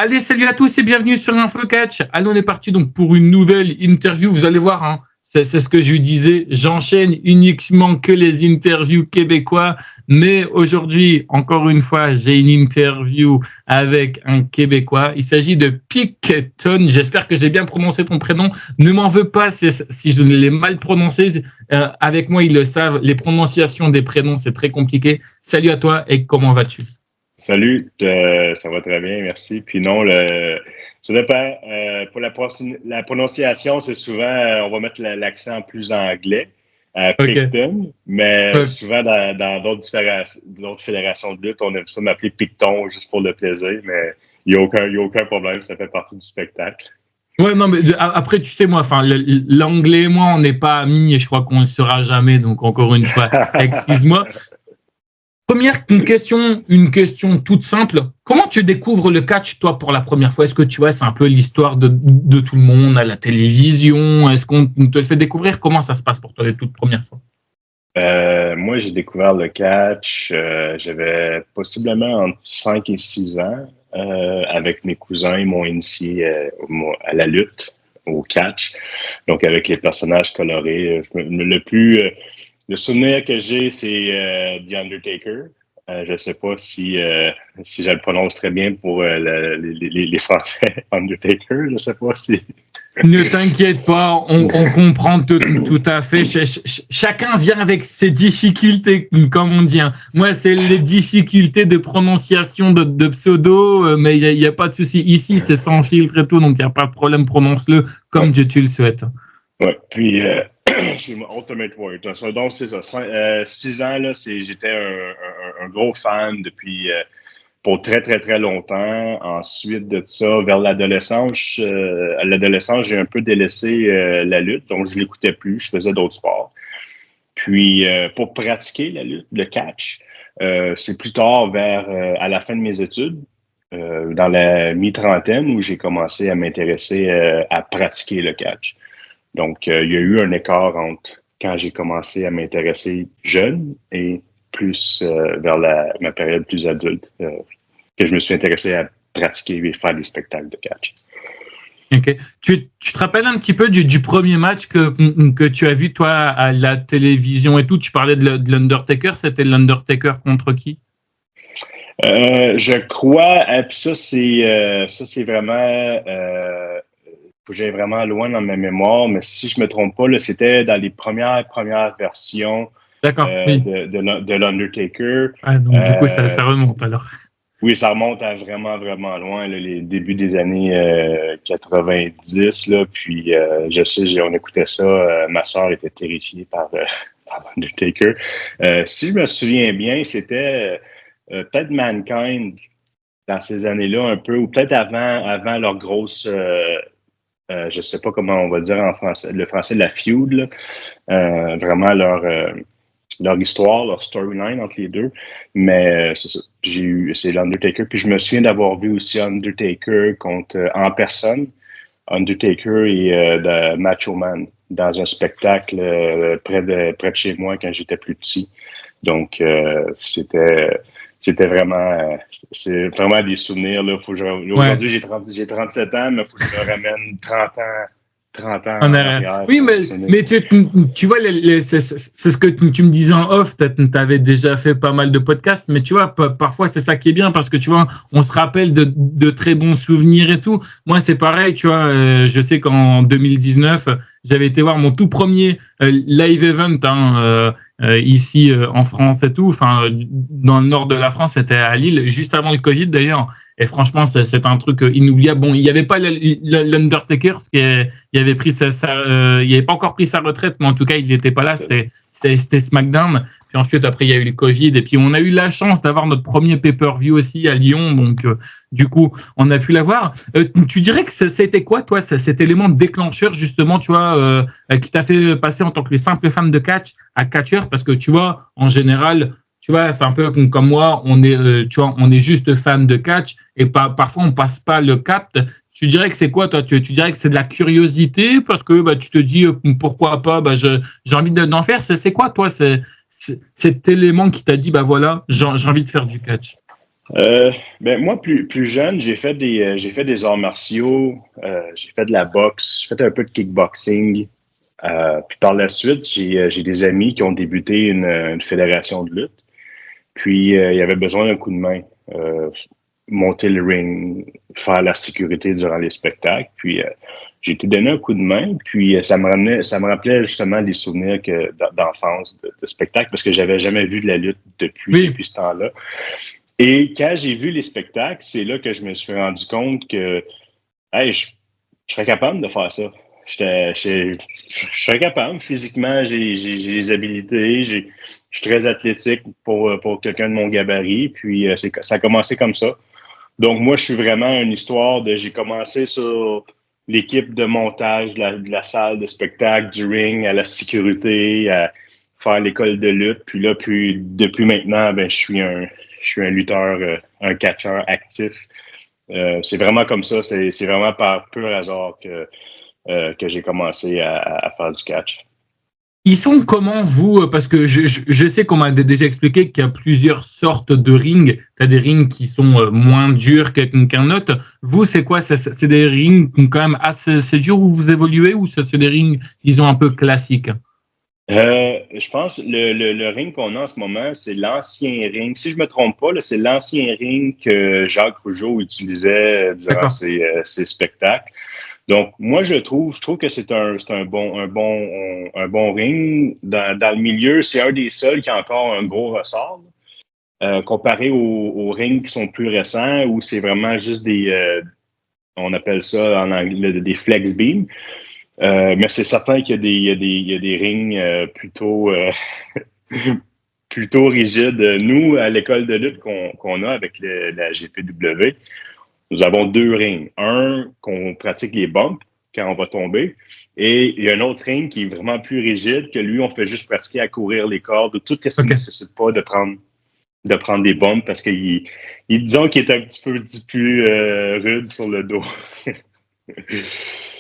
Allez, salut à tous et bienvenue sur InfoCatch. Allez, on est parti donc pour une nouvelle interview. Vous allez voir, hein, c'est ce que je lui disais. J'enchaîne uniquement que les interviews québécois. Mais aujourd'hui, encore une fois, j'ai une interview avec un Québécois. Il s'agit de Picton. J'espère que j'ai bien prononcé ton prénom. Ne m'en veux pas si je l'ai mal prononcé. Avec moi, ils le savent. Les prononciations des prénoms, c'est très compliqué. Salut à toi et comment vas-tu? Salut, ça va très bien, merci. Puis non, ça dépend. Pour la prononciation, c'est souvent, on va mettre l'accent plus anglais, Picton, mais souvent dans d'autres fédérations de lutte, on aime ça m'appeler Picton juste pour le plaisir, mais il n'y a aucun problème, ça fait partie du spectacle. Ouais, non, mais après, tu sais, moi, enfin, l'anglais et moi, on n'est pas amis et je crois qu'on ne le sera jamais, donc encore une fois, excuse-moi. Première une question toute simple. Comment tu découvres le catch, toi, pour la première fois? Est-ce que tu vois, c'est un peu l'histoire de tout le monde à la télévision? Est-ce qu'on te le fait découvrir? Comment ça se passe pour toi les toutes premières fois? Moi, j'ai découvert le catch, j'avais possiblement entre 5 et 6 ans. Avec mes cousins, ils m'ont initié à la lutte, au catch. Donc, avec les personnages colorés. Le souvenir que j'ai, c'est The Undertaker. Je ne sais pas si je le prononce très bien pour les Français. Undertaker, je ne sais pas si... Ne t'inquiète pas, on comprend tout à fait. Chacun vient avec ses difficultés, comme on dit. Moi, c'est les difficultés de prononciation de pseudo, mais il n'y a pas de souci. Ici, c'est sans filtre et tout, donc il n'y a pas de problème. Prononce-le comme tu le souhaites. Oui, puis... Ultimate Warrior. Donc, c'est ça. 6 ans, là, j'étais un gros fan depuis pour très, très, très longtemps. Ensuite de ça, vers l'adolescence, à l'adolescence, j'ai un peu délaissé la lutte, donc je l'écoutais plus, je faisais d'autres sports. Puis, pour pratiquer la lutte, le catch, c'est plus tard à la fin de mes études, dans la mi-trentaine, où j'ai commencé à m'intéresser à pratiquer le catch. Donc, il y a eu un écart entre quand j'ai commencé à m'intéresser jeune et plus vers ma période plus adulte, que je me suis intéressé à pratiquer et faire des spectacles de catch. Ok. Tu te rappelles un petit peu du premier match que tu as vu, toi, à la télévision et tout? Tu parlais de l'Undertaker. C'était l'Undertaker contre qui? Je crois, puis ça, c'est vraiment... j'ai vraiment loin dans ma mémoire, mais si je me trompe pas, là, c'était dans les premières versions de l'Undertaker. Ah, donc du coup, ça remonte alors. Oui, ça remonte à vraiment, vraiment loin, là, les débuts des années 90. Là, puis je sais, on écoutait ça, ma soeur était terrifiée par l'Undertaker. Si je me souviens bien, c'était peut-être Mankind dans ces années-là un peu, ou peut-être avant leur grosse... je ne sais pas comment on va dire en français, le français, la feud, là. Vraiment leur histoire, leur storyline entre les deux. Mais c'est ça, c'est l'Undertaker. Puis je me souviens d'avoir vu aussi Undertaker en personne, Undertaker et de Macho Man dans un spectacle près de chez moi quand j'étais plus petit. Donc, c'est vraiment des souvenirs. Là. Aujourd'hui, j'ai 37 ans, mais il faut que je me ramène 30 ans en arrière. Oui, mais tu vois, c'est ce que tu me disais en off. Tu avais déjà fait pas mal de podcasts, mais tu vois, parfois, c'est ça qui est bien parce que tu vois, on se rappelle de très bons souvenirs et tout. Moi, c'est pareil, tu vois, je sais qu'en 2019, j'avais été voir mon tout premier live event ici en France et tout. Enfin, dans le nord de la France, c'était à Lille, juste avant le Covid d'ailleurs. Et franchement, c'est un truc inoubliable. Bon, il n'y avait pas l'Undertaker parce qu'il avait pris il n'avait pas encore pris sa retraite, mais en tout cas, il n'était pas là. C'était SmackDown. Puis ensuite, après, il y a eu le Covid. Et puis, on a eu la chance d'avoir notre premier pay-per-view aussi à Lyon. Donc, du coup, on a pu l'avoir. Tu dirais que c'était quoi, toi, cet élément déclencheur, justement, tu vois, qui t'a fait passer en tant que simple fan de catch à catcheur? Parce que, tu vois, en général... Tu vois, c'est un peu comme moi, on est juste fan de catch et parfois on passe pas le cap. Tu dirais que c'est quoi, toi? Tu dirais que c'est de la curiosité parce que tu te dis pourquoi pas, j'ai envie d'en faire. C'est quoi, toi, cet élément qui t'a dit, voilà, j'ai envie de faire du catch? Moi, plus jeune, j'ai fait des arts martiaux, j'ai fait de la boxe, j'ai fait un peu de kickboxing. Puis par la suite, j'ai des amis qui ont débuté une fédération de lutte. Puis il y avait besoin d'un coup de main. Monter le ring, faire la sécurité durant les spectacles. Puis j'ai été donné un coup de main. Puis ça me rappelait justement des souvenirs d'enfance, de spectacle, parce que j'avais jamais vu de la lutte depuis ce temps-là. Et quand j'ai vu les spectacles, c'est là que je me suis rendu compte que hey, je serais capable de faire ça. Je serais capable. Physiquement, j'ai les habilités. Je suis très athlétique pour quelqu'un de mon gabarit. Puis ça a commencé comme ça. Donc, moi, je suis vraiment une histoire de... J'ai commencé sur l'équipe de montage de la salle de spectacle, du ring, à la sécurité, à faire l'école de lutte. Puis là, depuis maintenant, je suis un lutteur, un catcheur actif. C'est vraiment comme ça. C'est vraiment par pur hasard que j'ai commencé à faire du catch. Ils sont comment, vous? Parce que je sais qu'on m'a déjà expliqué qu'il y a plusieurs sortes de rings. Tu as des rings qui sont moins durs qu'un autre. Vous, c'est quoi? C'est des rings quand même assez durs où vous évoluez ou c'est des rings, disons, un peu classiques? Je pense le ring qu'on a en ce moment, c'est l'ancien ring. Si je me trompe pas, là, c'est l'ancien ring que Jacques Rougeau utilisait durant ses spectacles. Donc, moi, je trouve que c'est un bon ring. Dans le milieu, c'est un des seuls qui a encore un gros ressort, comparé aux rings qui sont plus récents, où c'est vraiment juste on appelle ça en anglais des flex beams. Mais c'est certain qu'il y a des rings plutôt rigides. Nous, à l'école de lutte qu'on a avec la GPW, nous avons 2 rings. Un qu'on pratique les bumps quand on va tomber, et il y a un autre ring qui est vraiment plus rigide, que lui, on fait juste pratiquer à courir les cordes, tout ce qui ne nécessite pas de prendre des bumps, parce disons qu'il est un petit peu plus rude sur le dos.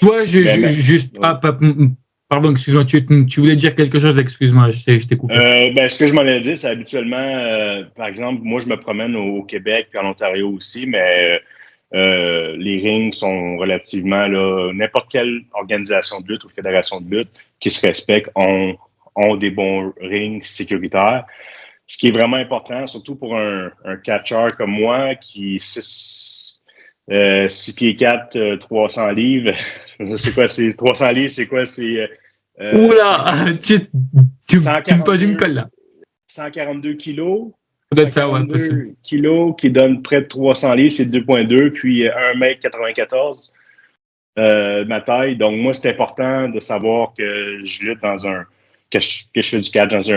Ouais, juste... pardon, excuse-moi, tu voulais dire quelque chose, excuse-moi, je t'ai coupé. Ce que je m'en ai dit, c'est habituellement, par exemple, moi, je me promène au Québec et en Ontario aussi, mais les rings sont relativement, n'importe quelle organisation de lutte ou fédération de lutte qui se respecte ont des bons rings sécuritaires. Ce qui est vraiment important, surtout pour un catcheur comme moi qui 6 pieds 4, 300 livres. C'est quoi, c'est 300 livres, c'est quoi? C'est Oula, tu me poses une colle là. 142 kilos. Peut-être ça, ouais. 142 kilos qui donne près de 300 livres, c'est 2,2, puis 1,94 m ma taille. Donc, moi, c'est important de savoir que je lutte que je fais du catch dans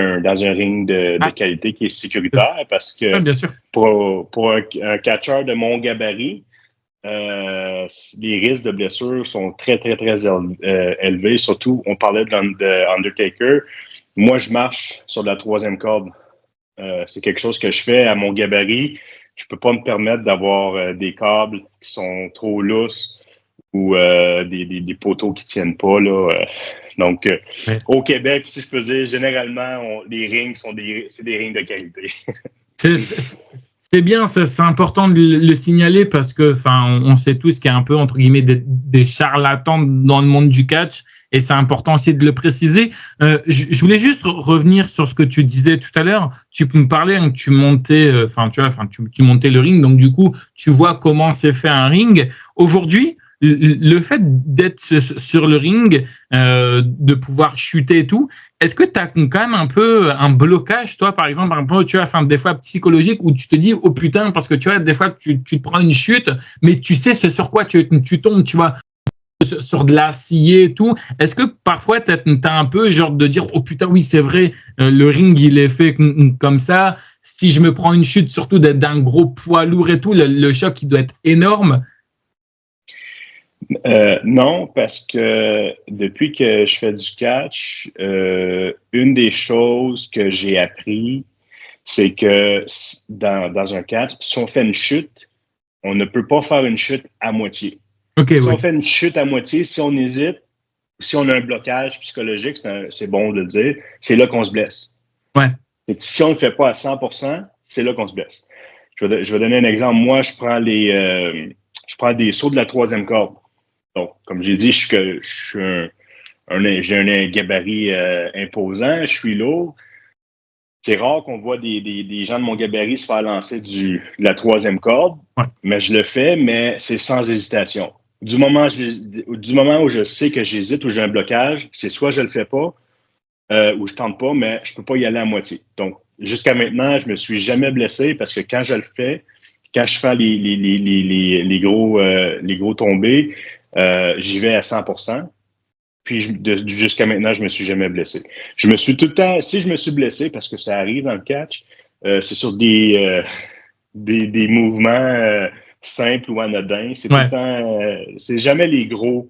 un ring de qualité qui est sécuritaire, parce que bien sûr. pour un catcheur de mon gabarit, les risques de blessures sont très, très, très élevés. Surtout, on parlait de Undertaker. Moi, je marche sur la 3e corde. C'est quelque chose que je fais à mon gabarit. Je peux pas me permettre d'avoir des câbles qui sont trop lousses ou des poteaux qui tiennent pas, là. Donc, au Québec, si je peux dire, généralement, les rings c'est des rings de qualité. C'est bien, c'est important de le signaler parce que, on sait tous qu'il y a un peu, entre guillemets, des charlatans dans le monde du catch, et c'est important aussi de le préciser. Je voulais juste revenir sur ce que tu disais tout à l'heure. Tu me parlais que tu montais, tu montais le ring, donc du coup, tu vois comment c'est fait un ring. Aujourd'hui, le fait d'être sur le ring, de pouvoir chuter et tout, est-ce que tu as quand même un peu un blocage, toi, par exemple, un peu, tu vois, des fois psychologique, où tu te dis, oh putain, parce que tu vois, des fois, tu te prends une chute, mais tu sais ce sur quoi tu tombes, tu vois, sur de l'acier et tout. Est-ce que parfois, tu as un peu genre de dire, oh putain, oui, c'est vrai, le ring, il est fait comme ça. Si je me prends une chute, surtout d'un gros poids lourd et tout, le choc, il doit être énorme. Non, parce que depuis que je fais du catch, une des choses que j'ai appris, c'est que dans un catch, si on fait une chute, on ne peut pas faire une chute à moitié. On fait une chute à moitié, si on hésite, si on a un blocage psychologique, c'est bon de le dire, c'est là qu'on se blesse. Ouais. Si on ne le fait pas à 100%, c'est là qu'on se blesse. je vais donner un exemple. Moi, je prends des sauts de la troisième corde. Donc, comme j'ai dit, j'ai un gabarit imposant, je suis lourd. C'est rare qu'on voit des gens de mon gabarit se faire lancer de la troisième corde, mais je le fais, mais c'est sans hésitation. Du moment où je sais que j'hésite ou j'ai un blocage, c'est soit je le fais pas ou je tente pas, mais je peux pas y aller à moitié. Donc, jusqu'à maintenant, je me suis jamais blessé parce que quand je le fais, quand je fais les gros tombés, j'y vais à 100%. Puis jusqu'à maintenant, je me suis jamais blessé. Je me suis tout le temps, si je me suis blessé, parce que ça arrive dans le catch, c'est sur des mouvements simples ou anodins. C'est tout le temps, c'est jamais les gros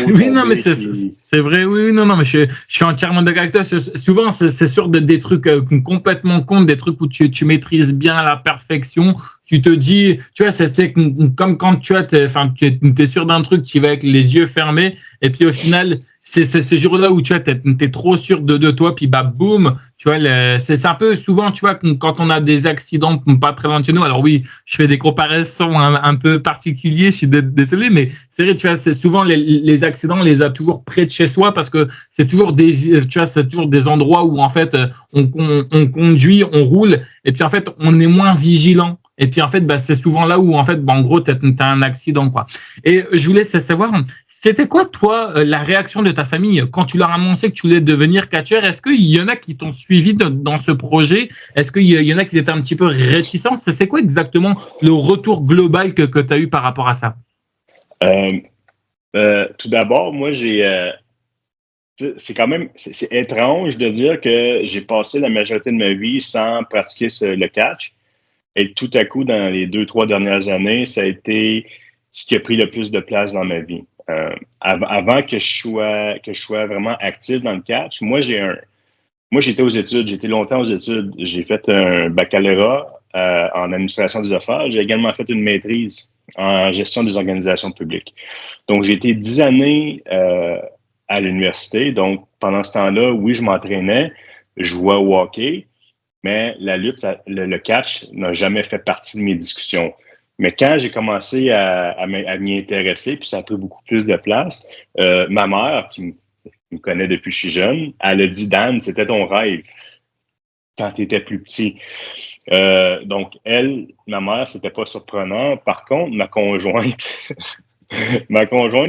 oui, non, mais c'est vrai, oui, non, mais je suis entièrement d'accord avec toi. Souvent, c'est sur des trucs complètement cons, des trucs où tu maîtrises bien à la perfection. Tu te dis, tu vois, c'est comme quand tu es sûr d'un truc, tu y vas avec les yeux fermés, et puis au final, c'est ce jour-là où tu vois, t'es trop sûr de toi, puis bah boum, tu vois, c'est un peu souvent, tu vois, quand on a des accidents pas très loin de chez nous. Alors oui, je fais des comparaisons un peu particuliers, je suis désolé, mais c'est vrai, tu vois, c'est souvent les accidents, on les a toujours près de chez soi parce que c'est toujours c'est toujours des endroits où en fait on conduit, on roule, et puis en fait on est moins vigilant. Et puis en fait, bah, c'est souvent là où en fait, bah, en gros, t'as un accident, quoi. Et je voulais savoir, c'était quoi toi la réaction de ta famille quand tu leur as annoncé que tu voulais devenir catcheur? Est-ce qu'il y en a qui t'ont suivi dans ce projet? Est-ce qu'il y en a qui étaient un petit peu réticents? C'est quoi exactement le retour global que tu as eu par rapport à ça? Tout d'abord, moi, c'est quand même c'est étrange de dire que j'ai passé la majorité de ma vie sans pratiquer le catch. Et tout à coup, dans les 2-3 dernières années, ça a été ce qui a pris le plus de place dans ma vie. Avant que je sois vraiment actif dans le catch, moi, j'étais aux études, j'étais longtemps aux études. J'ai fait un baccalauréat en administration des affaires. J'ai également fait une maîtrise en gestion des organisations publiques. Donc, j'ai été 10 années à l'université. Donc, pendant ce temps-là, oui, je m'entraînais, je jouais au hockey, mais la lutte, le catch n'a jamais fait partie de mes discussions. Mais quand j'ai commencé à m'y intéresser, puis ça a pris beaucoup plus de place, ma mère, qui me connaît depuis que je suis jeune, elle a dit, Dan, c'était ton rêve quand tu étais plus petit. Donc, ma mère, c'était pas surprenant. Par contre, ma conjointe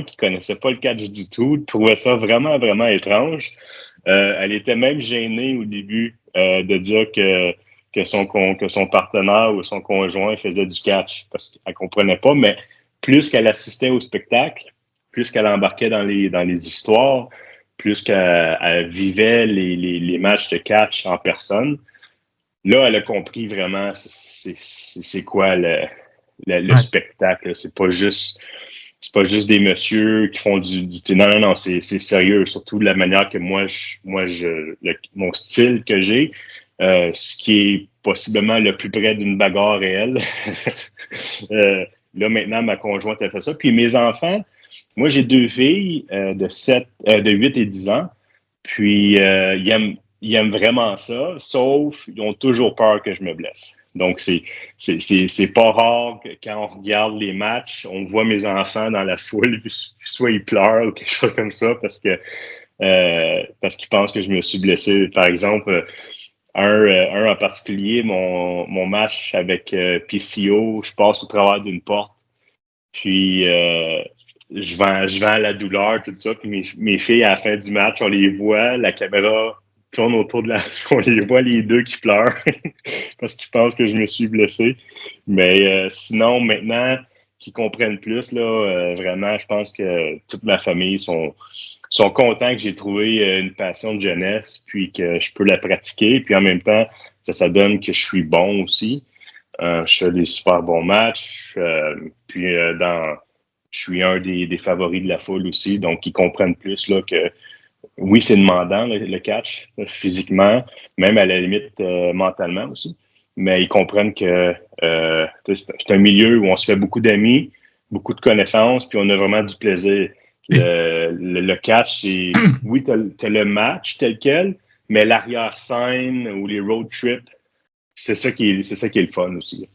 qui connaissait pas le catch du tout, trouvait ça vraiment, vraiment étrange. Elle était même gênée au début de dire que son partenaire ou son conjoint faisait du catch parce qu'elle comprenait pas, mais plus qu'elle assistait au spectacle, plus qu'elle embarquait dans les histoires, plus qu'elle vivait les matchs de catch en personne, là, elle a compris vraiment c'est quoi le spectacle. C'est pas juste des messieurs qui font du non, c'est sérieux, surtout de la manière que mon style que j'ai, ce qui est possiblement le plus près d'une bagarre réelle. Là, maintenant, ma conjointe a fait ça. Puis mes enfants, moi, j'ai 2 filles de 8 et 10 ans. Puis, ils aiment vraiment ça, sauf ils ont toujours peur que je me blesse. Donc, c'est pas rare que quand on regarde les matchs, on voit mes enfants dans la foule, puis soit ils pleurent ou quelque chose comme ça parce qu'ils pensent que je me suis blessé. Par exemple, un en particulier, mon match avec PCO, je passe au travers d'une porte, puis je vais à la douleur, tout ça, puis mes filles, à la fin du match, on les voit, la caméra tourne autour de on les voit les deux qui pleurent parce qu'ils pensent que je me suis blessé. Mais sinon, maintenant, qu'ils comprennent plus, là, vraiment, je pense que toute ma famille sont contents que j'ai trouvé une passion de jeunesse, puis que je peux la pratiquer. Puis en même temps, ça donne que je suis bon aussi. Je fais des super bons matchs. Puis je suis un des favoris de la foule aussi. Donc, ils comprennent plus là, que oui, c'est demandant, le catch, physiquement, même à la limite mentalement aussi. Mais ils comprennent que c'est un milieu où on se fait beaucoup d'amis, beaucoup de connaissances, puis on a vraiment du plaisir. Le catch, c'est oui, t'as le match tel quel, mais l'arrière-scène ou les road trips, c'est ça qui est le fun aussi.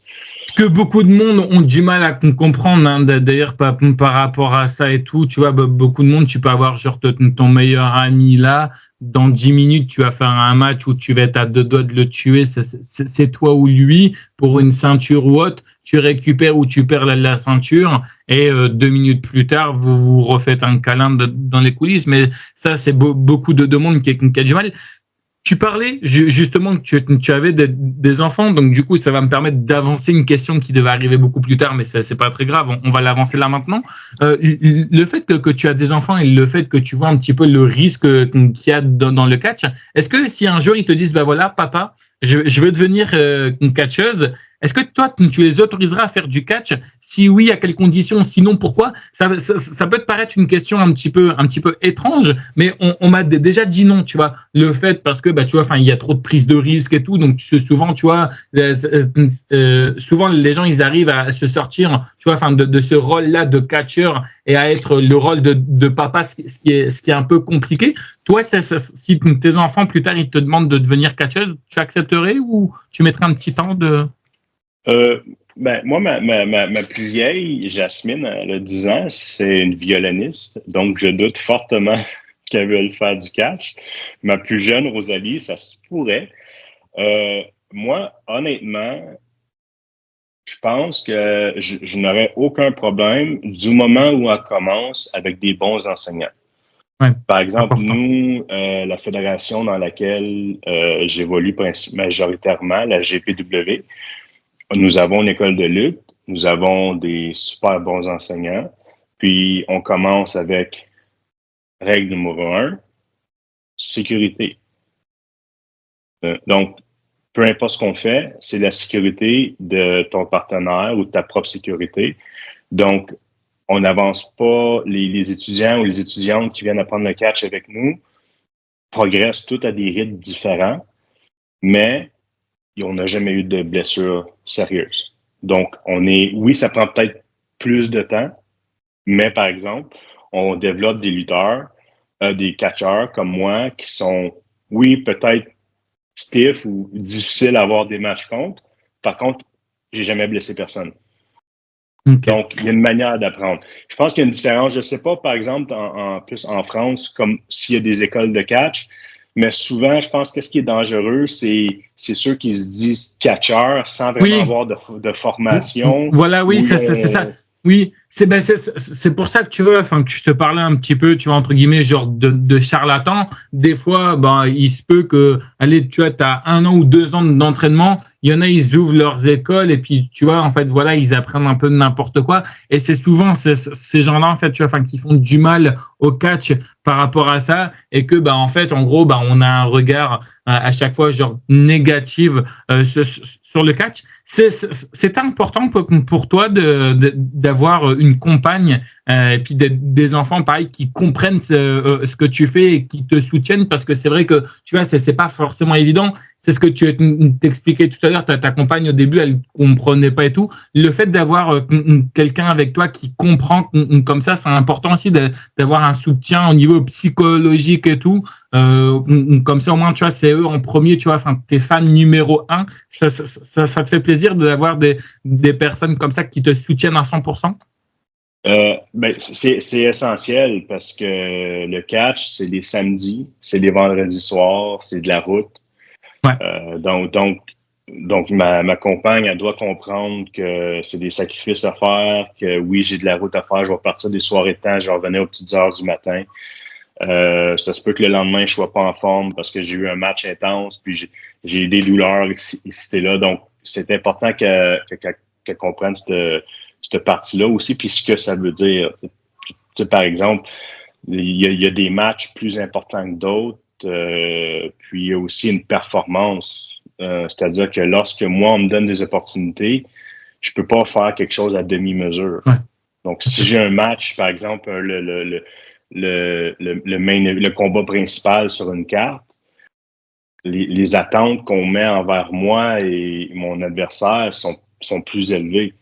Que beaucoup de monde ont du mal à comprendre, hein, d'ailleurs par rapport à ça et tout, tu vois, beaucoup de monde, tu peux avoir genre ton meilleur ami là, dans 10 minutes, tu vas faire un match où tu vas être à 2 doigts de le tuer, c'est toi ou lui, pour une ceinture ou autre, tu récupères ou tu perds la ceinture, et 2 minutes plus tard, vous vous refaites un câlin dans les coulisses, mais ça, c'est beaucoup de monde qui a du mal. Tu parlais justement que tu avais des enfants, donc du coup, ça va me permettre d'avancer une question qui devait arriver beaucoup plus tard, mais ça, c'est pas très grave, on va l'avancer là maintenant. Le fait que tu as des enfants et le fait que tu vois un petit peu le risque qu'il y a dans le catch, est-ce que si un jour ils te disent, bah voilà, papa, je veux devenir une catcheuse, est-ce que toi, tu les autoriseras à faire du catch? Si oui, à quelles conditions? Sinon, pourquoi? Ça peut te paraître une question un petit peu étrange, mais on m'a déjà dit non, tu vois. Le fait parce que, bah, tu vois, enfin, il y a trop de prise de risque et tout, donc souvent, tu vois, souvent les gens, ils arrivent à se sortir, tu vois, enfin, de ce rôle-là de catcheur et à être le rôle de papa, ce qui est un peu compliqué. Toi, si tes enfants plus tard ils te demandent de devenir catcheuse, tu accepterais ou tu mettrais un petit temps de Moi, ma plus vieille, Jasmine, elle a 10 ans, c'est une violoniste, donc je doute fortement qu'elle veuille faire du catch. Ma plus jeune, Rosalie, ça se pourrait. Moi, honnêtement, je pense que je n'aurais aucun problème du moment où elle commence avec des bons enseignants. Ouais, par exemple, important. nous, la fédération dans laquelle j'évolue majoritairement, la GPW, nous avons une école de lutte, nous avons des super bons enseignants, puis on commence avec règle numéro 1, sécurité. Donc, peu importe ce qu'on fait, c'est la sécurité de ton partenaire ou de ta propre sécurité. Donc, on n'avance pas, les étudiants ou les étudiantes qui viennent apprendre le catch avec nous progressent tous à des rythmes différents, mais on n'a jamais eu de blessure sérieuse. Donc, oui, ça prend peut-être plus de temps, mais par exemple, on développe des lutteurs, des catcheurs comme moi qui sont, oui, peut-être stiff ou difficiles à avoir des matchs contre. Par contre, j'ai jamais blessé personne. Okay. Donc, il y a une manière d'apprendre. Je pense qu'il y a une différence. Je ne sais pas, par exemple, plus en France, comme s'il y a des écoles de catch, mais souvent, je pense que ce qui est dangereux, c'est ceux qui se disent catcheurs sans vraiment avoir de formation. Voilà, oui, c'est ça. Oui, c'est pour ça que tu veux, enfin, que je te parlais un petit peu, tu vois, entre guillemets, genre de charlatan. Des fois, ben, il se peut que, allez, tu vois, tu as 1 an ou 2 ans d'entraînement. Il y en a, ils ouvrent leurs écoles et puis, tu vois, en fait, voilà, ils apprennent un peu de n'importe quoi. Et c'est souvent ces gens-là, en fait, tu vois, enfin, qui font du mal au catch par rapport à ça et que, bah, en fait, en gros, bah, on a un regard à chaque fois, genre, négatif sur le catch. C'est important pour toi d'avoir une compagne et puis des enfants, pareil, qui comprennent ce que tu fais et qui te soutiennent parce que c'est vrai que, tu vois, c'est pas forcément évident. C'est ce que tu t'expliquais tout à l'heure, ta compagne au début, elle comprenait pas et tout. Le fait d'avoir quelqu'un avec toi qui comprend comme ça, c'est important aussi d'avoir un soutien au niveau psychologique et tout. Comme ça, au moins, tu vois, c'est eux en premier, tu vois, enfin, tes fans numéro 1. Ça te fait plaisir d'avoir des personnes comme ça qui te soutiennent à 100%? C'est essentiel parce que le catch, c'est les samedis, c'est les vendredis soirs, c'est de la route. Ouais. Donc ma compagne, elle doit comprendre que c'est des sacrifices à faire, que oui, j'ai de la route à faire, je vais partir des soirées de temps, je vais revenir aux petites heures du matin. Ça se peut que le lendemain, je sois pas en forme parce que j'ai eu un match intense, puis j'ai eu des douleurs ici et là. Donc, c'est important qu'elle comprenne cette partie-là aussi, puis ce que ça veut dire. Tu sais, par exemple, il y a des matchs plus importants que d'autres, puis il y a aussi une performance. C'est-à-dire que lorsque moi, on me donne des opportunités, je peux pas faire quelque chose à demi-mesure. Ouais. Donc, si j'ai un match, par exemple, le combat principal sur une carte, les attentes qu'on met envers moi et mon adversaire sont plus élevées.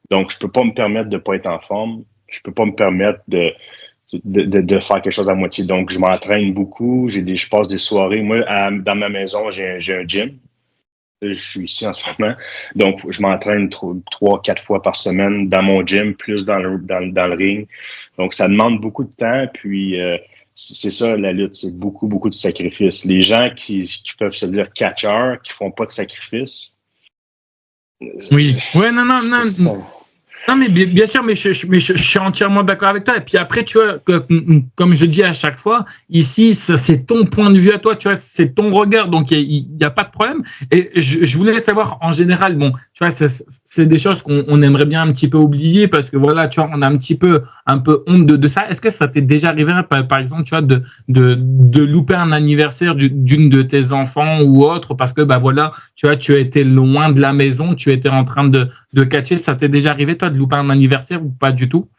Donc, je peux pas me permettre de pas être en forme. Je peux pas me permettre de faire quelque chose à moitié. Donc, je m'entraîne beaucoup. Je passe des soirées. Moi, dans ma maison, j'ai un gym. je suis ici en ce moment. Donc, je m'entraîne 3-4 fois par semaine dans mon gym, plus dans le ring. Donc, ça demande beaucoup de temps. Puis, c'est ça, la lutte. C'est beaucoup, beaucoup de sacrifices. Les gens qui peuvent se dire catcheurs, qui font pas de sacrifices. Oui. Ouais, non. Non, mais bien sûr, mais je suis entièrement d'accord avec toi. Et puis après, tu vois, comme je dis à chaque fois, ici, c'est ton point de vue à toi, tu vois, c'est ton regard, donc il y a pas de problème. Et je voulais savoir, en général, bon, tu vois, c'est des choses qu'on aimerait bien un petit peu oublier parce que voilà, tu vois, on a un peu honte de ça. Est-ce que ça t'est déjà arrivé, par exemple, tu vois, de louper un anniversaire d'une de tes enfants ou autre parce que, bah voilà, tu vois, tu as été loin de la maison, tu étais en train de catcher, ça t'est déjà arrivé, toi, de louper un anniversaire ou pas du tout?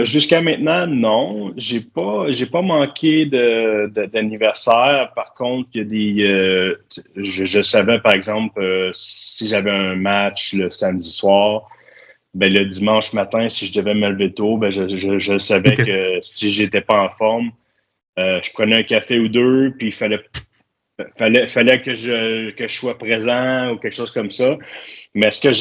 Jusqu'à maintenant, non. J'ai pas manqué d'anniversaire. Par contre, il y a je savais, par exemple, si j'avais un match le samedi soir, ben, le dimanche matin, si je devais me lever tôt, ben, je savais Okay. que si j'étais pas en forme, je prenais un café ou deux, puis fallait que je sois présent ou quelque chose comme ça. Mais ce que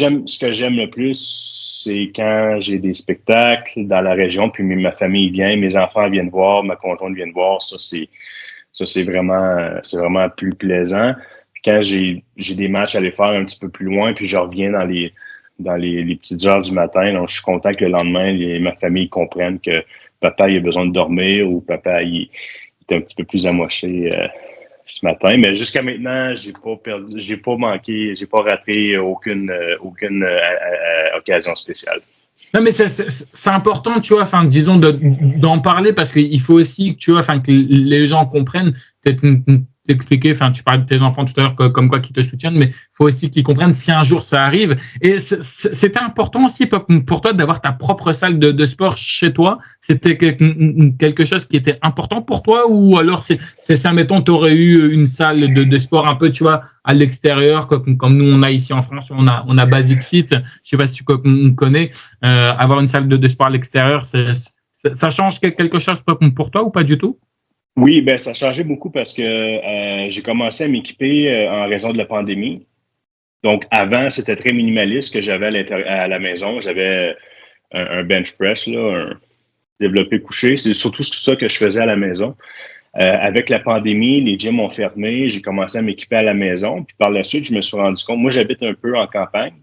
j'aime le plus, c'est quand j'ai des spectacles dans la région, puis ma famille vient, mes enfants viennent voir, ma conjointe vient voir. C'est vraiment plus plaisant. Puis quand j'ai des matchs à aller faire un petit peu plus loin, puis je reviens dans les petites heures du matin, donc je suis content que le lendemain, ma famille comprenne que papa il a besoin de dormir ou papa il est un petit peu plus amoché ce matin. Mais jusqu'à maintenant, j'ai pas manqué, j'ai pas raté aucune occasion spéciale. Non, mais c'est important, tu vois, enfin, disons, d'en parler parce qu'il faut aussi, tu vois, enfin, que les gens comprennent, peut-être t'expliquer, enfin, tu parlais de tes enfants tout à l'heure comme quoi qui te soutiennent, mais il faut aussi qu'ils comprennent si un jour ça arrive. Et c'était important aussi pour toi d'avoir ta propre salle de sport chez toi. C'était quelque chose qui était important pour toi ou alors c'est ça, mettons, tu aurais eu une salle de sport un peu, tu vois, à l'extérieur, comme nous on a ici en France, on a Basic Fit, je sais pas si tu connais, avoir une salle de sport à l'extérieur, ça change quelque chose pour toi ou pas du tout? Oui, ben ça a changé beaucoup parce que j'ai commencé à m'équiper en raison de la pandémie. Donc, avant, c'était très minimaliste ce que j'avais à la maison. J'avais un bench press, là, un développé couché. C'est surtout ça que je faisais à la maison. Avec la pandémie, les gyms ont fermé. J'ai commencé à m'équiper à la maison. Puis par la suite, je me suis rendu compte, moi, j'habite un peu en campagne.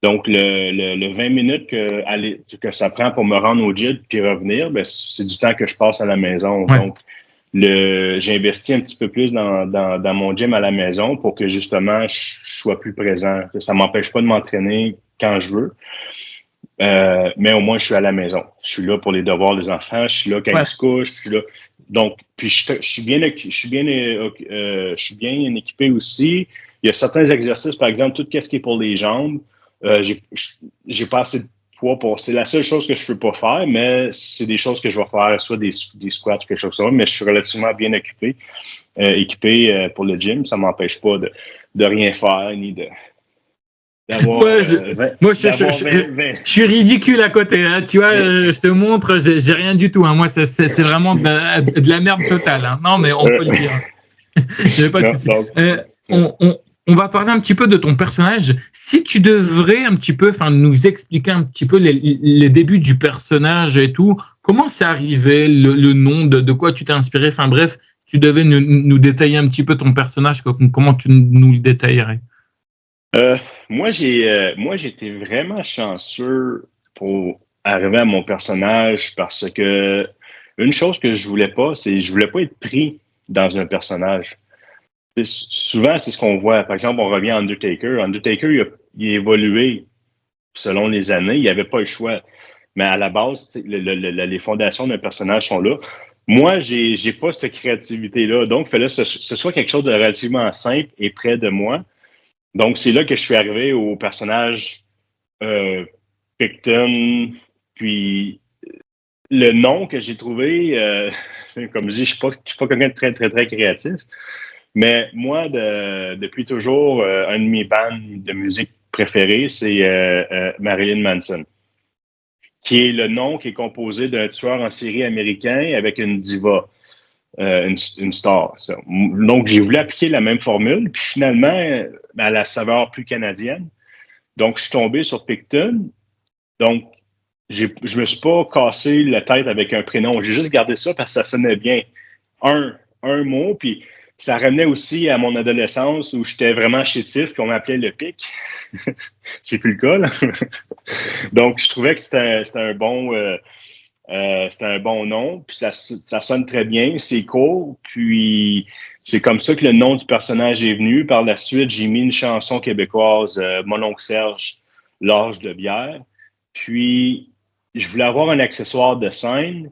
Donc, le 20 minutes que ça prend pour me rendre au gym puis revenir, ben, c'est du temps que je passe à la maison. Ouais. Donc, j'ai investi un petit peu plus dans mon gym à la maison pour que justement je sois plus présent. Ça m'empêche pas de m'entraîner quand je veux, mais au moins je suis à la maison. Je suis là pour les devoirs des enfants, je suis là quand ils se couchent, je suis là. Donc, puis je suis bien équipé aussi. Il y a certains exercices, par exemple, tout ce qui est pour les jambes. J'ai pas assez de poids pour. C'est la seule chose que je peux pas faire, mais c'est des choses que je vais faire, soit des squats ou quelque chose comme ça. Mais je suis relativement bien équipé pour le gym. Ça m'empêche pas de rien faire ni d'avoir. Ouais, moi, je suis ridicule à côté. Hein. Tu vois, je te montre, j'ai rien du tout. Hein. Moi, c'est vraiment de la merde totale. Hein. Non, mais on peut le dire. Il n'y a pas de souci. On va parler un petit peu de ton personnage. Si tu devrais un petit peu, nous expliquer un petit peu les débuts du personnage et tout, comment c'est arrivé, le nom, de quoi tu t'es inspiré. Enfin bref, si tu devais nous détailler un petit peu ton personnage, comment tu nous le détaillerais? Moi, j'étais vraiment chanceux pour arriver à mon personnage parce que une chose que je voulais pas être pris dans un personnage. Souvent, c'est ce qu'on voit. Par exemple, on revient à Undertaker. Undertaker, il a évolué selon les années. Il n'y avait pas le choix. Mais à la base, les fondations d'un personnage sont là. Moi, j'ai pas cette créativité-là. Donc, il fallait que ce soit quelque chose de relativement simple et près de moi. Donc, c'est là que je suis arrivé au personnage Picton. Puis, le nom que j'ai trouvé, comme je dis, je ne suis pas quelqu'un de très, très, très créatif. Mais moi, depuis toujours, un de mes bands de musique préférés, c'est Marilyn Manson, qui est le nom qui est composé d'un tueur en série américain avec une diva. une star. Ça. Donc, j'ai voulu appliquer la même formule, puis finalement, à la saveur plus canadienne. Donc, je suis tombé sur Picton. Donc, je me suis pas cassé la tête avec un prénom. J'ai juste gardé ça parce que ça sonnait bien. Un mot, puis ça ramenait aussi à mon adolescence où j'étais vraiment chétif, puis on m'appelait le Pic. C'est plus le cas, là. Donc, je trouvais que c'était un bon nom, puis ça sonne très bien, c'est court, puis c'est comme ça que le nom du personnage est venu. Par la suite, j'ai mis une chanson québécoise, Mon oncle Serge, L'âge de bière. Puis, je voulais avoir un accessoire de scène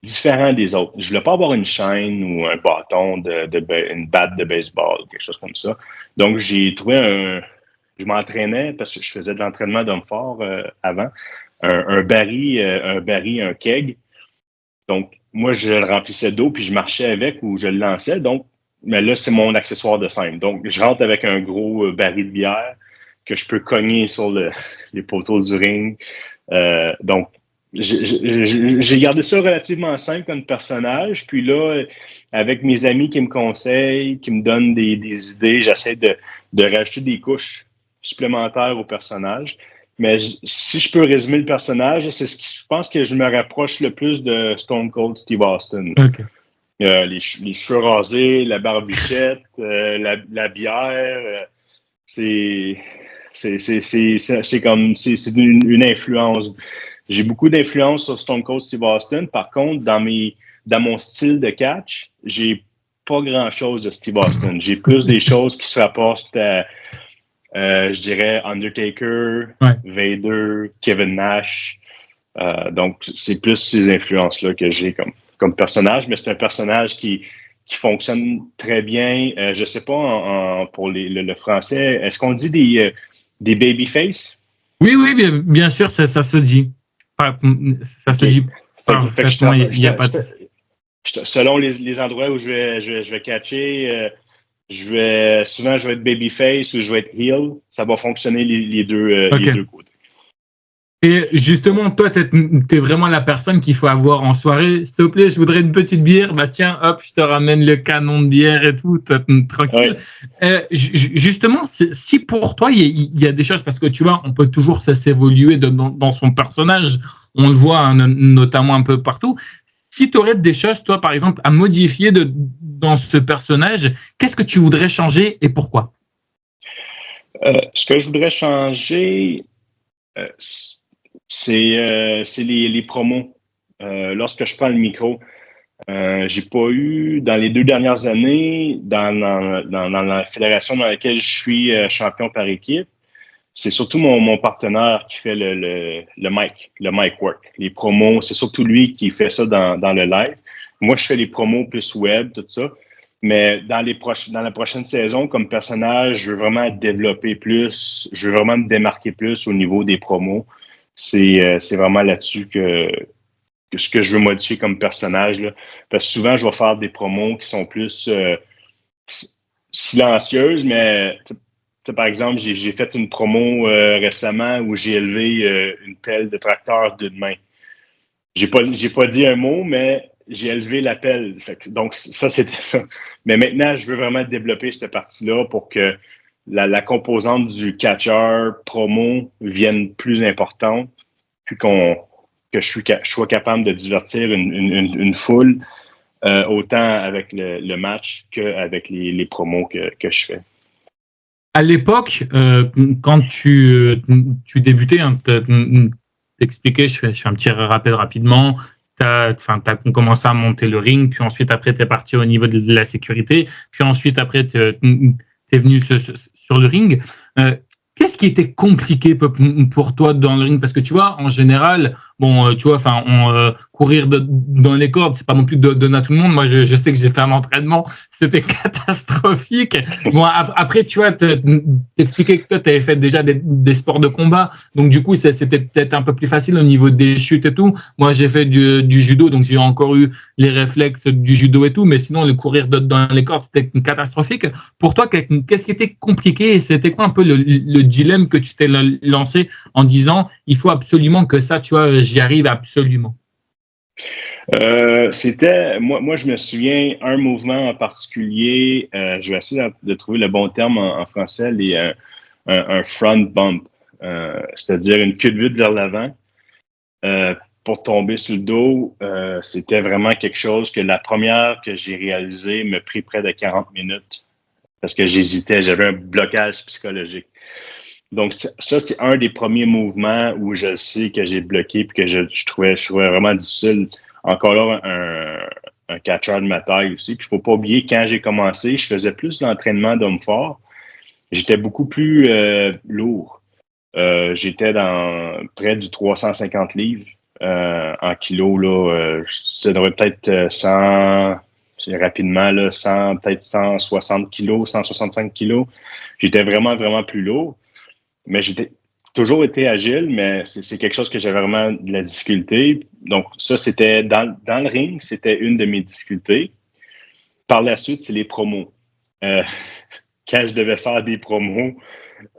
différent des autres. Je voulais pas avoir une chaîne ou un bâton, une batte de baseball, quelque chose comme ça. Donc, j'ai trouvé je m'entraînais parce que je faisais de l'entraînement d'homme fort avant. Un baril, un keg. Donc, moi, je le remplissais d'eau puis je marchais avec ou je le lançais. Donc, mais là, c'est mon accessoire de scène. Donc, je rentre avec un gros baril de bière que je peux cogner sur les poteaux du ring. Donc, j'ai gardé ça relativement simple comme personnage. Puis là, avec mes amis qui me conseillent, qui me donnent des idées, j'essaie de rajouter des couches supplémentaires au personnage. Mais si je peux résumer le personnage, c'est je pense que je me rapproche le plus de Stone Cold Steve Austin. Okay. Les cheveux rasés, la barbichette, la bière, c'est comme une influence. J'ai beaucoup d'influence sur Stone Cold Steve Austin. Par contre, dans mon style de catch, j'ai pas grand-chose de Steve Austin. J'ai plus des choses qui se rapportent à, je dirais, Undertaker, Vader, Kevin Nash. Donc, c'est plus ces influences-là que j'ai comme personnage, mais c'est un personnage qui fonctionne très bien. Je sais pas pour le français, est-ce qu'on dit des babyface? Oui, bien sûr, ça se dit. Ça se dit parfaitement, il n'y a pas de... Selon les endroits où je vais catcher, souvent je vais être babyface ou je vais être heel. Ça va fonctionner les deux côtés. Et justement, toi, t'es vraiment la personne qu'il faut avoir en soirée. S'il te plaît, je voudrais une petite bière. Bah tiens, hop, je te ramène le canon de bière et tout, tranquille. Ouais. Justement, si pour toi, il y a des choses, parce que tu vois, on peut toujours s'évoluer dans son personnage. On le voit hein, notamment un peu partout. Si tu aurais des choses, toi, par exemple, à modifier dans ce personnage, qu'est-ce que tu voudrais changer et pourquoi? Ce que je voudrais changer, c'est les promos. Lorsque je prends le micro, j'ai pas eu, dans les 2 dernières années, dans la fédération dans laquelle je suis champion par équipe, c'est surtout mon partenaire qui fait le mic work. Les promos, c'est surtout lui qui fait ça dans le live. Moi, je fais les promos plus web, tout ça. Mais dans la prochaine saison, comme personnage, je veux vraiment développer plus, je veux vraiment me démarquer plus au niveau des promos. C'est vraiment là-dessus que ce que je veux modifier comme personnage. Là. Parce que souvent, je vais faire des promos qui sont plus silencieuses, mais par exemple, j'ai fait une promo récemment où j'ai élevé une pelle de tracteur d'une main. J'ai pas dit un mot, mais j'ai élevé la pelle. Donc, ça, c'était ça. Mais maintenant, je veux vraiment développer cette partie-là pour que la composante du catcher promo vienne plus importante, puis que je sois capable de divertir une foule autant avec le match qu'avec les promos que je fais. À l'époque, quand tu débutais, hein, t'expliquais, je fais un petit rappel rapidement. T'as commencé à monter le ring, puis ensuite après t'es parti au niveau de la sécurité, puis ensuite après t'es venu sur le ring. Qu'est-ce qui était compliqué pour toi dans le ring? Parce que tu vois, en général, bon, tu vois, courir dans les cordes, c'est pas non plus donné à tout le monde. Moi, je sais que j'ai fait un entraînement, c'était catastrophique. Bon, après, tu vois, t'expliquais que toi, t'avais fait déjà des sports de combat, donc du coup, c'était peut-être un peu plus facile au niveau des chutes et tout. Moi, j'ai fait du judo, donc j'ai encore eu les réflexes du judo et tout, mais sinon, le courir dans les cordes, c'était catastrophique. Pour toi, qu'est-ce qui était compliqué et c'était quoi un peu le dilemme que tu t'es lancé en disant il faut absolument que ça, tu vois, j'y arrive absolument? Moi, je me souviens, un mouvement en particulier, je vais essayer de trouver le bon terme en français, un front bump, c'est-à-dire une culbute vers l'avant pour tomber sur le dos. C'était vraiment quelque chose que la première que j'ai réalisée me pris près de 40 minutes parce que j'hésitais, j'avais un blocage psychologique. Donc, ça, c'est un des premiers mouvements où je sais que j'ai bloqué et que je trouvais vraiment difficile. Encore là, un catcheur de ma taille aussi. Puis, il ne faut pas oublier, quand j'ai commencé, je faisais plus d'entraînement d'homme fort. J'étais beaucoup plus lourd. J'étais dans près du 350 livres en kilos. Là, ça devrait peut-être 100, rapidement, là, 100, peut-être 160 kilos, 165 kilos. J'étais vraiment, vraiment plus lourd. Mais j'ai toujours été agile, mais c'est quelque chose que j'avais vraiment de la difficulté. Donc, ça, c'était dans le ring, c'était une de mes difficultés. Par la suite, c'est les promos. Quand je devais faire des promos,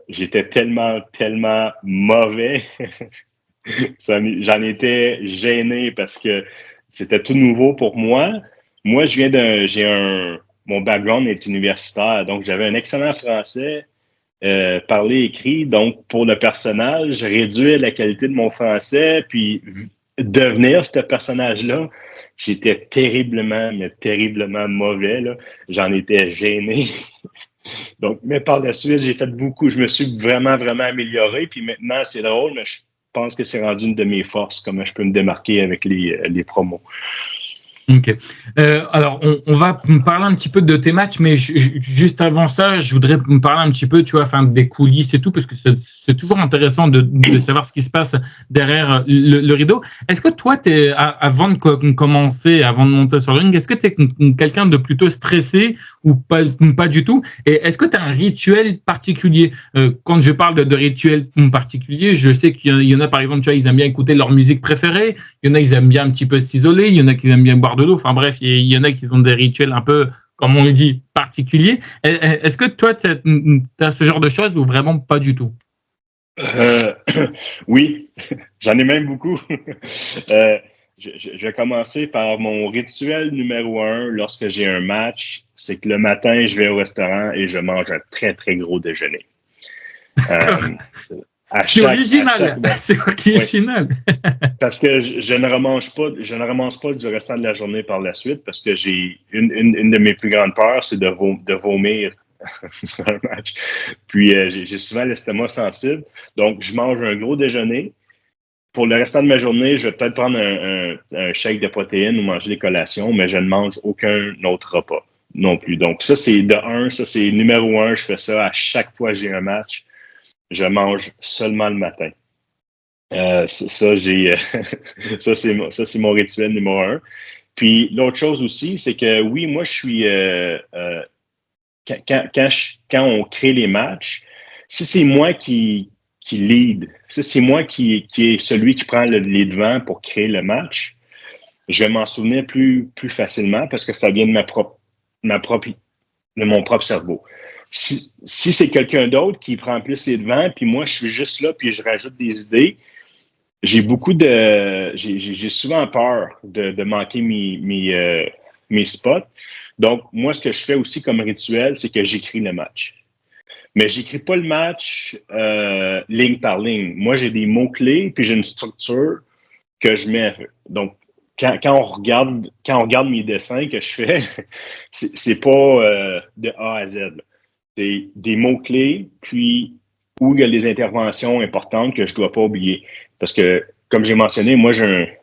j'étais tellement, tellement mauvais. J'en étais gêné parce que c'était tout nouveau pour moi. Moi, mon background est universitaire, donc j'avais un excellent français. Parler écrit, donc pour le personnage, réduire la qualité de mon français, puis devenir ce personnage-là, j'étais terriblement, mais terriblement mauvais. Là. J'en étais gêné. Donc, mais par la suite, je me suis vraiment, vraiment amélioré, puis maintenant, c'est drôle, mais je pense que c'est rendu une de mes forces, comment je peux me démarquer avec les promos. Ok. Alors, on va parler un petit peu de tes matchs, mais juste avant ça, je voudrais me parler un petit peu, tu vois, enfin, des coulisses et tout, parce que c'est toujours intéressant de savoir ce qui se passe derrière le rideau. Est-ce que toi, avant de commencer, avant de monter sur le ring, est-ce que tu es quelqu'un de plutôt stressé ou pas du tout? Et est-ce que tu as un rituel particulier? Quand je parle de rituel particulier, je sais qu'il y en a, par exemple, tu vois, ils aiment bien écouter leur musique préférée, il y en a, ils aiment bien un petit peu s'isoler, il y en a qui aiment bien boire de l'eau. Enfin bref, il y en a qui ont des rituels un peu, comme on le dit, particuliers. Est-ce que toi, tu as ce genre de choses ou vraiment pas du tout? Oui, j'en ai même beaucoup. Je vais commencer par mon rituel numéro 1 lorsque j'ai un match. C'est que le matin, je vais au restaurant et je mange un très, très gros déjeuner. C'est original. C'est original. Oui. Parce que je ne ramasse pas du restant de la journée par la suite parce que j'ai une de mes plus grandes peurs, c'est de vomir sur un match. Puis j'ai souvent l'estomac sensible. Donc, je mange un gros déjeuner. Pour le restant de ma journée, je vais peut-être prendre un shake de protéines ou manger des collations, mais je ne mange aucun autre repas non plus. Donc, ça, c'est ça, c'est numéro 1. Je fais ça à chaque fois que j'ai un match. Je mange seulement le matin. Ça, c'est mon rituel numéro 1. Puis l'autre chose aussi, c'est que oui, moi, je suis quand on crée les matchs, si c'est moi qui lead, si c'est moi qui est celui qui prend les devants pour créer le match, je vais m'en souvenir plus facilement parce que ça vient de mon propre cerveau. Si c'est quelqu'un d'autre qui prend plus les devants, puis moi, je suis juste là, puis je rajoute des idées, j'ai souvent peur de manquer mes spots. Donc, moi, ce que je fais aussi comme rituel, c'est que j'écris le match. Mais j'écris pas le match ligne par ligne. Moi, j'ai des mots-clés, puis j'ai une structure que je mets. Donc, quand on regarde mes dessins que je fais, c'est pas de A à Z. Là. C'est des mots-clés, puis où il y a les interventions importantes que je ne dois pas oublier. Parce que, comme j'ai mentionné, moi, j'ai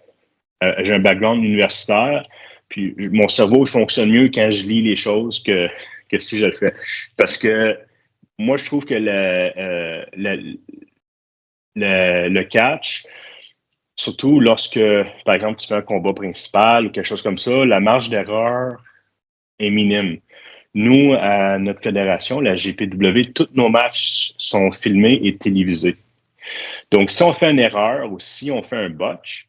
un background universitaire, puis mon cerveau il fonctionne mieux quand je lis les choses que si je le fais. Parce que moi, je trouve que le catch, surtout lorsque, par exemple, tu fais un combat principal ou quelque chose comme ça, la marge d'erreur est minime. Nous, à notre fédération, la GPW, tous nos matchs sont filmés et télévisés. Donc, si on fait une erreur ou si on fait un botch,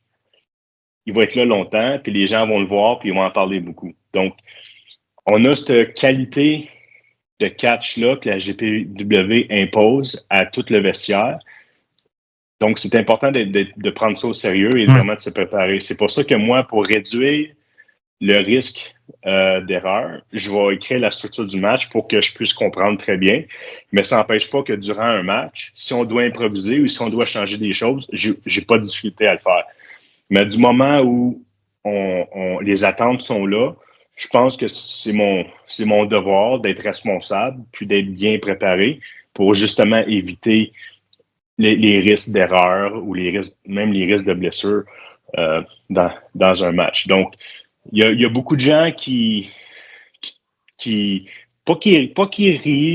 il va être là longtemps, puis les gens vont le voir, puis ils vont en parler beaucoup. Donc, on a cette qualité de catch-là que la GPW impose à tout le vestiaire. Donc, c'est important de prendre ça au sérieux et vraiment de se préparer. C'est pour ça que moi, pour réduire le risque d'erreur, je vais écrire la structure du match pour que je puisse comprendre très bien. Mais ça n'empêche pas que durant un match, si on doit improviser ou si on doit changer des choses, j'ai pas de difficulté à le faire. Mais du moment où les attentes sont là, je pense que c'est mon devoir d'être responsable puis d'être bien préparé pour justement éviter les risques d'erreur ou même les risques de blessure dans un match. Donc, il y a beaucoup de gens qui rient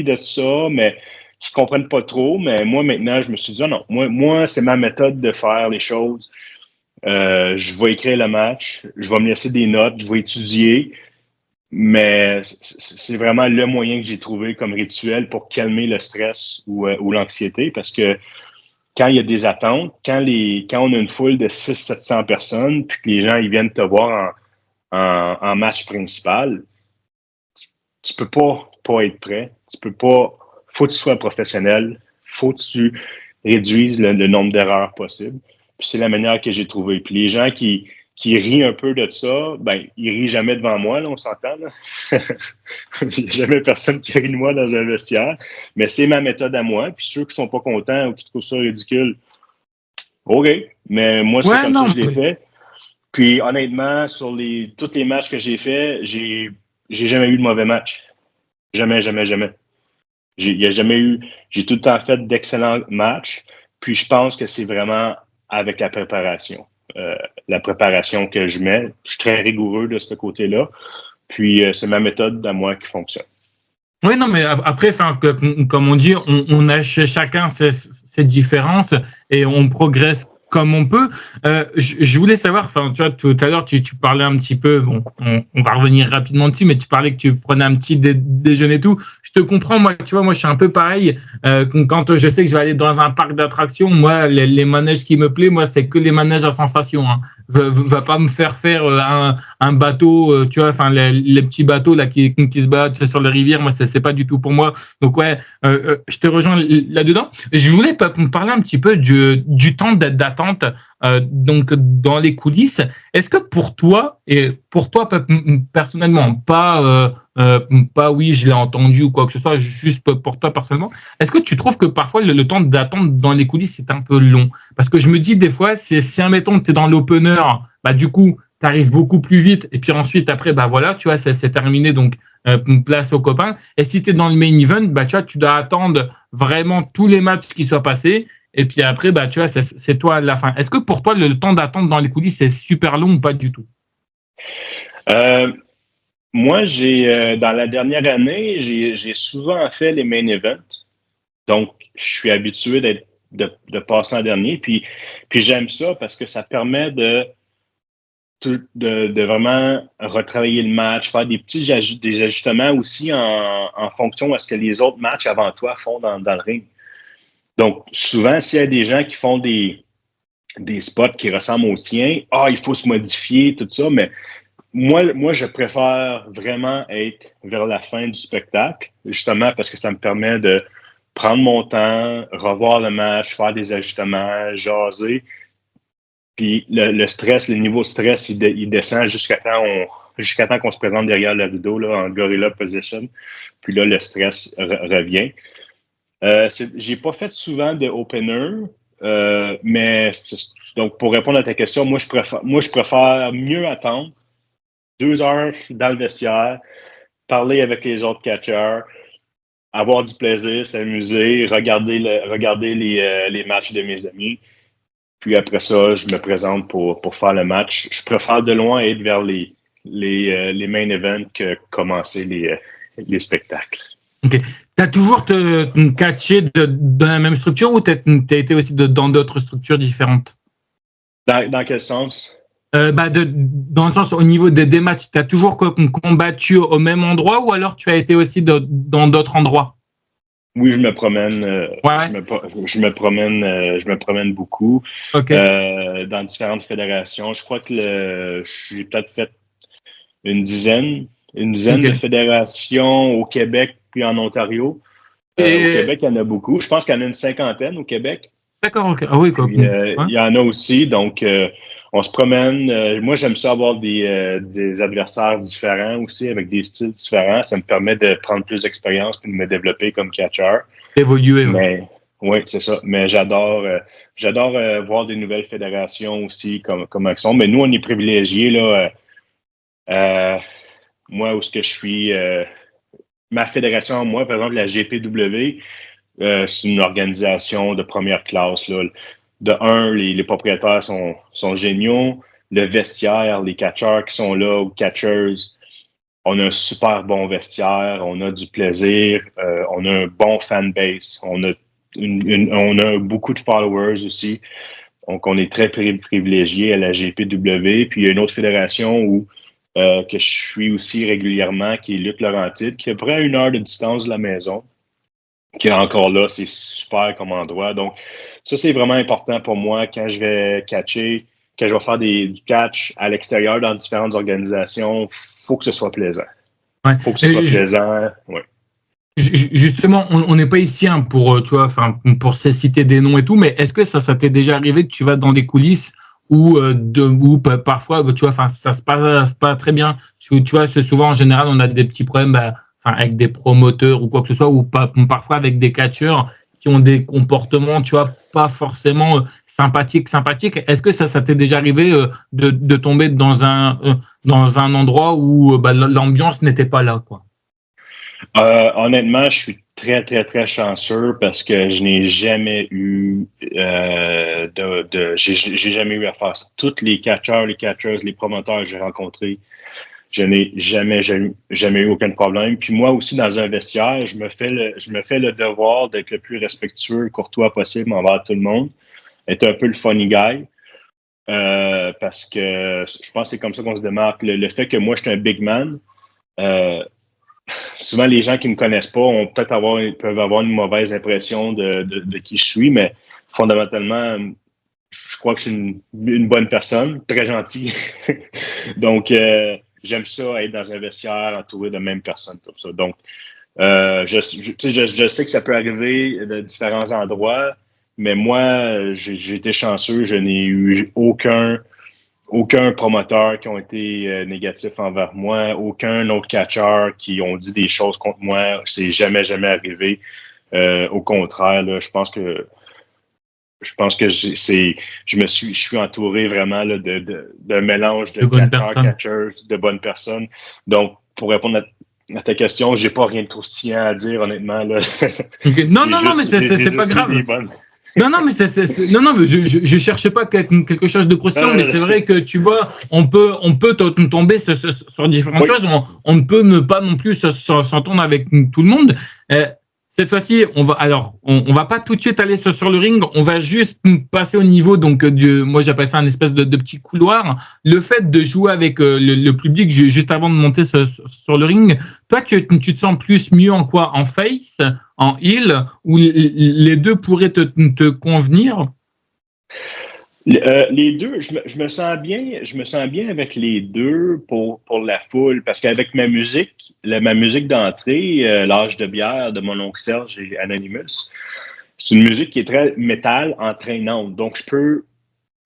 de ça, mais qui comprennent pas trop. Mais moi, maintenant, je me suis dit, non, moi, c'est ma méthode de faire les choses. Je vais écrire le match, je vais me laisser des notes, je vais étudier, mais c'est vraiment le moyen que j'ai trouvé comme rituel pour calmer le stress ou l'anxiété, parce que quand il y a des attentes, quand on a une foule de 600-700 personnes, puis que les gens ils viennent te voir en match principal, tu peux pas être prêt. Tu peux pas. Faut que tu sois professionnel. Faut que tu réduises le nombre d'erreurs possibles. Puis c'est la manière que j'ai trouvé. Puis les gens qui rient un peu de ça, ben ils rient jamais devant moi, là, on s'entend. Là. Il n'y a jamais personne qui rit de moi dans un vestiaire. Mais c'est ma méthode à moi. Puis ceux qui sont pas contents ou qui trouvent ça ridicule, OK. Mais moi, c'est comme ça que je l'ai fait. Puis honnêtement, sur tous les matchs que j'ai faits, j'ai jamais eu de mauvais match. Jamais, jamais, jamais. Il y a jamais eu. J'ai tout le temps fait d'excellents matchs. Puis je pense que c'est vraiment avec la préparation. La préparation que je mets. Je suis très rigoureux de ce côté-là. Puis c'est ma méthode à moi qui fonctionne. Oui, non, mais après, comme on dit, on a chacun ses différences et on progresse comme on peut. Je voulais savoir, tu vois, tout à l'heure, tu parlais un petit peu, bon, on va revenir rapidement dessus, mais tu parlais que tu prenais un petit déjeuner et tout. Je te comprends, moi, tu vois, moi, je suis un peu pareil. Quand je sais que je vais aller dans un parc d'attractions, moi, les manèges qui me plaisent, moi, c'est que les manèges à sensation. Hein. Va pas me faire un bateau, tu vois, enfin, les petits bateaux là qui se battent sur les rivières, moi, c'est pas du tout pour moi. Donc, ouais, je te rejoins là-dedans. Je voulais me parler un petit peu du temps d'attente. Donc dans les coulisses, est-ce que pour toi personnellement, pas oui je l'ai entendu ou quoi que ce soit, juste pour toi personnellement, est-ce que tu trouves que parfois le temps d'attente dans les coulisses c'est un peu long? Parce que je me dis des fois, si admettons que tu es dans l'opener, bah du coup tu arrives beaucoup plus vite et puis ensuite après bah voilà, tu vois, c'est terminé, donc place aux copains. Et si tu es dans le main event, bah tu vois, tu dois attendre vraiment tous les matchs qui soient passés. Et puis après, bah, tu vois, c'est toi à la fin. Est-ce que pour toi, le temps d'attente dans les coulisses, c'est super long ou pas du tout? Moi, dans la dernière année, j'ai souvent fait les main events. Donc, je suis habitué de passer en dernier. Puis j'aime ça parce que ça permet de vraiment retravailler le match, faire des ajustements aussi en fonction de ce que les autres matchs avant toi font dans le ring. Donc, souvent, s'il y a des gens qui font des spots qui ressemblent aux tiens, il faut se modifier, tout ça, mais moi, je préfère vraiment être vers la fin du spectacle, justement parce que ça me permet de prendre mon temps, revoir le match, faire des ajustements, jaser. Puis le stress, le niveau de stress, il descend jusqu'à temps qu'on se présente derrière le rideau, là, en gorilla position. Puis là, le stress revient. J'ai pas fait souvent de opener, mais donc pour répondre à ta question, moi je préfère mieux attendre 2 heures dans le vestiaire, parler avec les autres catcheurs, avoir du plaisir, s'amuser, regarder les matchs de mes amis. Puis après ça, je me présente pour faire le match. Je préfère de loin être vers les main events que commencer les spectacles. Ok. T'as toujours catché dans la même structure ou t'as été aussi dans d'autres structures différentes? Dans quel sens? Dans le sens au niveau des matchs, t'as toujours combattu au même endroit ou alors tu as été aussi dans d'autres endroits? Oui, je me promène. Ouais. Je me promène beaucoup dans différentes fédérations. Je crois que j'ai peut-être fait une dizaine de fédérations au Québec puis en Ontario. Au Québec, il y en a beaucoup. Je pense qu'il y en a une 50aine au Québec. D'accord, ok. Ah oui, quoi. Puis, il y en a aussi, donc on se promène. Moi, j'aime ça avoir des adversaires différents aussi, avec des styles différents. Ça me permet de prendre plus d'expérience et de me développer comme catcheur. Évoluer, ouais. Mais oui, c'est ça. Mais j'adore voir des nouvelles fédérations aussi comme action. Mais nous, on est privilégiés là. Moi, où ce que je suis, ma fédération, moi, par exemple, la GPW, c'est une organisation de première classe. Là. De un, les propriétaires sont géniaux. Le vestiaire, les catcheurs qui sont là, ou catchers, on a un super bon vestiaire, on a du plaisir, on a un bon fanbase, on a beaucoup de followers aussi. Donc, on est très privilégié à la GPW. Puis, il y a une autre fédération que je suis aussi régulièrement, qui est Lutte Laurentide, qui est à peu près à 1 heure de distance de la maison, qui est encore là, c'est super comme endroit. Donc, ça, c'est vraiment important pour moi quand je vais catcher, quand je vais faire du catch à l'extérieur dans différentes organisations. Faut que ce soit plaisant. Ouais. Faut que ce soit plaisant. Ouais. Justement, on n'est pas ici pour, tu vois, enfin, pour citer des noms et tout, mais est-ce que ça t'est déjà arrivé que tu vas dans des coulisses où parfois, tu vois, enfin, ça se passe pas très bien. Tu vois, c'est souvent en général, on a des petits problèmes, avec des promoteurs ou quoi que ce soit, ou parfois avec des catcheurs qui ont des comportements, tu vois, pas forcément sympathiques. Est-ce que ça t'est déjà arrivé de tomber dans un endroit où l'ambiance n'était pas là, quoi? Honnêtement, je suis très, très, très chanceux parce que je n'ai jamais eu j'ai jamais eu à faire ça. Tous les catcheurs, les catcheuses, les promoteurs que j'ai rencontrés, je n'ai jamais eu aucun problème. Puis moi aussi, dans un vestiaire, je me fais le devoir d'être le plus respectueux, courtois possible envers tout le monde, être un peu le funny guy. Parce que je pense que c'est comme ça qu'on se démarque. Le fait que moi, je suis un big man, souvent, les gens qui ne me connaissent pas peuvent avoir une mauvaise impression de qui je suis, mais fondamentalement, je crois que je suis une bonne personne, très gentil. Donc, j'aime ça, être dans un vestiaire entouré de mêmes personnes comme ça. Donc, je sais que ça peut arriver de différents endroits, mais moi, j'ai été chanceux. Je n'ai eu aucun promoteur qui ont été négatifs envers moi, aucun autre catcheur qui ont dit des choses contre moi. C'est jamais arrivé. Au contraire, là, je pense que je suis entouré vraiment là, d'un mélange de catchers, de bonnes personnes. Donc, pour répondre à ta question, j'ai pas rien de croustillant à dire, honnêtement. Là. Okay. Non, mais c'est pas grave. Non, mais mais je cherchais pas quelque chose de croustillant, mais c'est vrai que tu vois, on peut tomber sur différentes choses. On ne peut ne pas non plus s'entendre avec tout le monde. Cette fois-ci, on va pas tout de suite aller sur le ring. On va juste passer au niveau moi j'appelle ça un espèce de petit couloir. Le fait de jouer avec le public juste avant de monter sur le ring. Toi, tu te sens mieux en quoi? En face, en heel, ou les deux pourraient te convenir? Les deux, je me sens bien avec les deux pour la foule, parce qu'avec ma musique d'entrée, L'Âge de bière de mon oncle Serge et Anonymous, c'est une musique qui est très métal, entraînante. Donc,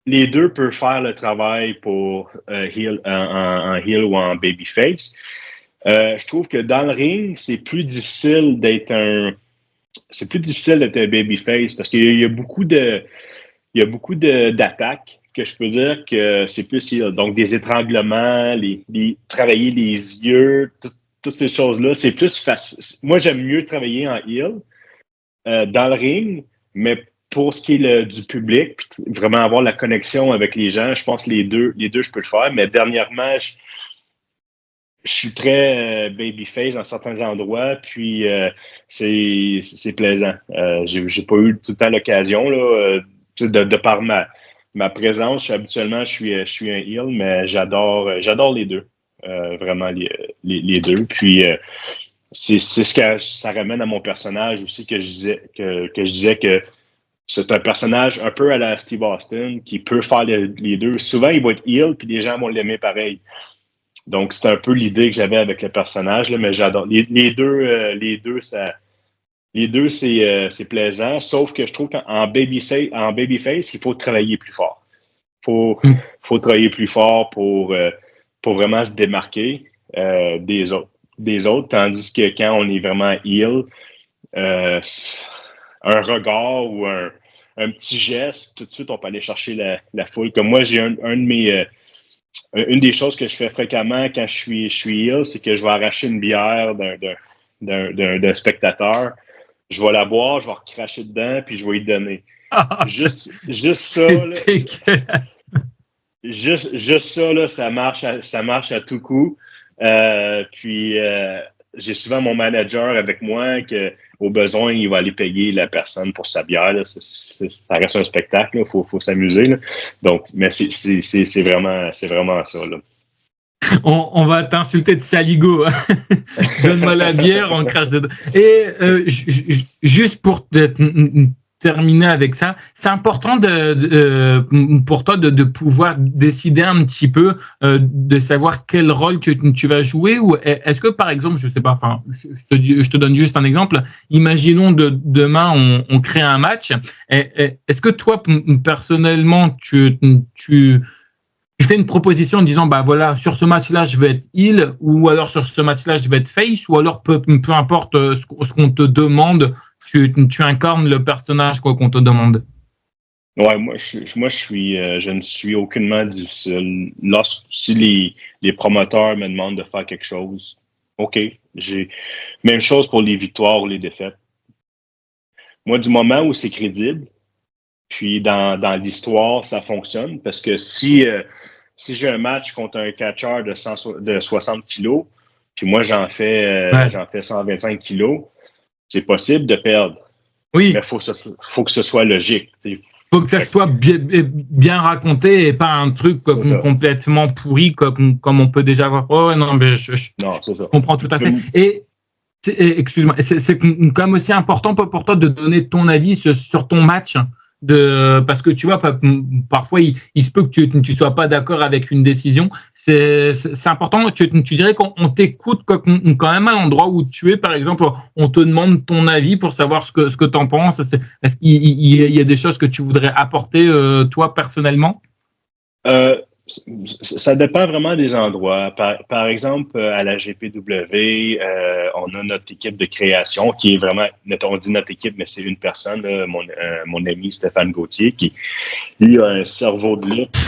les deux peuvent faire le travail pour heel, en heel ou en babyface. Je trouve que dans le ring, c'est plus difficile d'être un babyface parce qu'il y a beaucoup d'attaques que je peux dire que c'est plus heel. Donc, des étranglements, travailler les yeux, toutes ces choses-là, c'est plus facile. Moi, j'aime mieux travailler en heel dans le ring, mais pour ce qui est du public, vraiment avoir la connexion avec les gens, je pense que les deux, je peux le faire. Mais dernièrement, je suis très babyface dans certains endroits, puis c'est plaisant. J'ai pas eu tout le temps l'occasion là, de par ma présence. Habituellement, je suis un heel, mais j'adore les deux. Vraiment les deux. Puis c'est ce que ça ramène à mon personnage aussi que je disais que c'est un personnage un peu à la Steve Austin qui peut faire les deux. Souvent, il va être heel, puis les gens vont l'aimer pareil. Donc, c'est un peu l'idée que j'avais avec le personnage, là, mais j'adore. Les deux, ça Les deux, c'est plaisant, sauf que je trouve qu'en babyface, il faut travailler plus fort. Faut travailler plus fort pour vraiment se démarquer des autres. Tandis que quand on est vraiment heel, un regard ou un petit geste, tout de suite, on peut aller chercher la foule. Comme moi, j'ai une des choses que je fais fréquemment quand je suis heel, c'est que je vais arracher une bière d'un spectateur. Je vais la boire, je vais recracher dedans, puis je vais lui donner. Juste ça, là, juste ça, là, ça marche à tout coup. Puis j'ai souvent mon manager avec moi que, au besoin, il va aller payer la personne pour sa bière. Là. Ça reste un spectacle, il faut s'amuser. Là. Donc, mais c'est vraiment ça. Là. On va t'insulter de saligo. Donne-moi la bière, on crache dedans. Et juste pour terminer avec ça, c'est important pour toi de pouvoir décider un petit peu de savoir quel rôle tu vas jouer, ou est-ce que par exemple, je sais pas, enfin, je te donne juste un exemple. Imaginons demain on crée un match. Est-ce que toi personnellement tu fais une proposition en disant bah voilà, sur ce match-là je vais être heel, ou alors sur ce match-là je vais être face, ou alors peu importe ce qu'on te demande, tu incarnes le personnage quoi qu'on te demande? Ouais, je ne suis aucunement difficile. Si les promoteurs me demandent de faire quelque chose, OK. Même chose pour les victoires ou les défaites. Moi, du moment où c'est crédible, puis dans l'histoire, ça fonctionne, parce que si j'ai un match contre un catcheur de 60 kilos, puis moi j'en fais 125 kilos, c'est possible de perdre. Oui. Mais faut que ce soit logique. Faut que ça soit bien raconté et pas un truc complètement pourri comme on peut déjà voir. Oh non, mais je comprends tout à fait. Et excuse-moi, c'est quand même aussi important pour toi de donner ton avis sur ton match. Parce que tu vois, parfois il se peut que tu sois pas d'accord avec une décision. C'est important. Tu dirais qu'on t'écoute quand même à l'endroit où tu es, par exemple, on te demande ton avis pour savoir ce que tu en penses. Est-ce qu'il y a des choses que tu voudrais apporter toi personnellement? Ça dépend vraiment des endroits. Par exemple, à la GPW, on a notre équipe de création qui est vraiment, on dit notre équipe, mais c'est une personne, là, mon ami Stéphane Gauthier, qui lui a un cerveau de lutte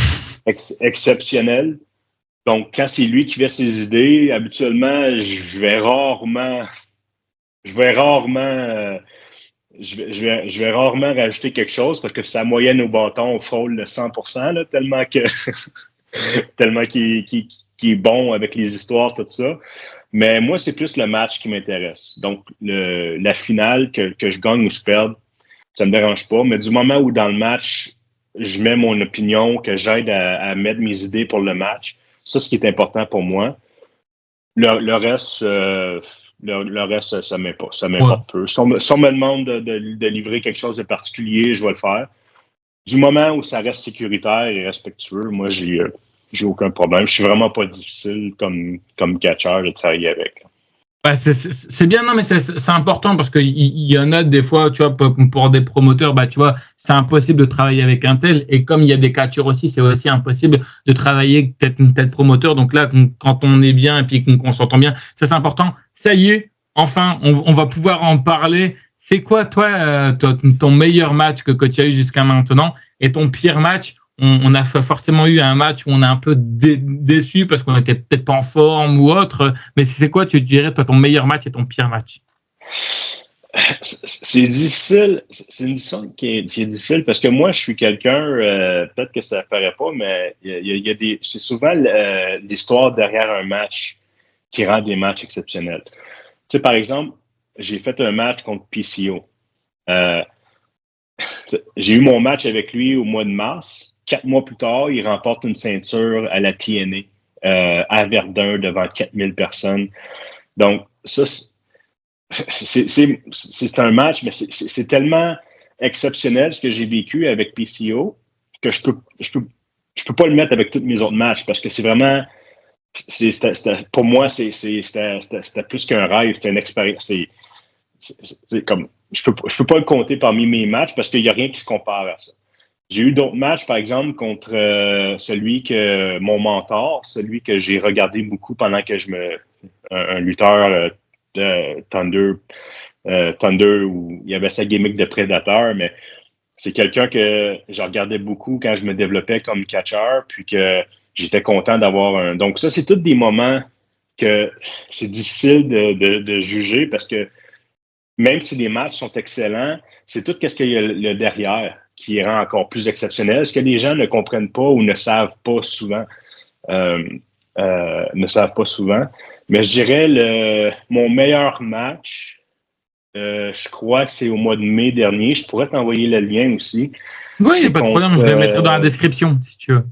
exceptionnel. Donc, quand c'est lui qui fait ses idées, habituellement, je vais rarement rajouter quelque chose, parce que sa moyenne au bâton frôle le 100%, là, tellement qu'il est bon avec les histoires, tout ça. Mais moi, c'est plus le match qui m'intéresse. Donc, la finale, que je gagne ou je perde, ça me dérange pas. Mais du moment où dans le match, je mets mon opinion, que j'aide à mettre mes idées pour le match, ça, ce qui est important pour moi. Le reste, ça m'importe peu. Si on me demande de livrer quelque chose de particulier, je vais le faire. Du moment où ça reste sécuritaire et respectueux, moi, j'ai aucun problème. Je suis vraiment pas difficile comme catcheur de travailler avec. Ouais, c'est bien, non, mais c'est important parce qu'il y en a des fois, tu vois, pour des promoteurs, bah, tu vois, c'est impossible de travailler avec un tel. Et comme il y a des catcheurs aussi, c'est aussi impossible de travailler avec tel promoteur. Donc là, quand on est bien et puis qu'on s'entend bien, ça c'est important. Ça y est, enfin, on va pouvoir en parler. C'est quoi, toi, ton meilleur match que tu as eu jusqu'à maintenant et ton pire match? On a forcément eu un match où on est un peu déçu parce qu'on était peut-être pas en forme ou autre. Mais c'est quoi, tu dirais, toi, ton meilleur match et ton pire match? C'est difficile. C'est une décision qui est difficile parce que moi, je suis quelqu'un, peut-être que ça ne paraît pas, mais c'est souvent l'histoire derrière un match qui rend des matchs exceptionnels. Tu sais, par exemple, j'ai fait un match contre PCO. J'ai eu mon match avec lui au mois de mars. 4 mois plus tard, il remporte une ceinture à la TNA à Verdun devant 4000 personnes. Donc, ça, c'est un match, mais c'est tellement exceptionnel ce que j'ai vécu avec PCO que je peux pas le mettre avec tous mes autres matchs parce que c'est vraiment, pour moi, c'était plus qu'un rêve, c'était une expérience. c'est comme, je peux pas le compter parmi mes matchs parce qu'il n'y a rien qui se compare à ça. J'ai eu d'autres matchs, par exemple, contre mon mentor, celui que j'ai regardé beaucoup pendant que un lutteur de Thunder où il y avait sa gimmick de prédateur, mais c'est quelqu'un que je regardais beaucoup quand je me développais comme catcheur, puis que j'étais content d'avoir un. Donc, ça, c'est tous des moments que c'est difficile de juger parce que même si les matchs sont excellents, c'est tout ce qu'il y a le derrière qui rend encore plus exceptionnel. Ce que les gens ne comprennent pas ou ne savent pas souvent. Ne savent pas souvent. Mais je dirais mon meilleur match, je crois que c'est au mois de mai dernier. Je pourrais t'envoyer le lien aussi. Oui, il n'y a pas de problème, je le mettrai dans la description si tu veux.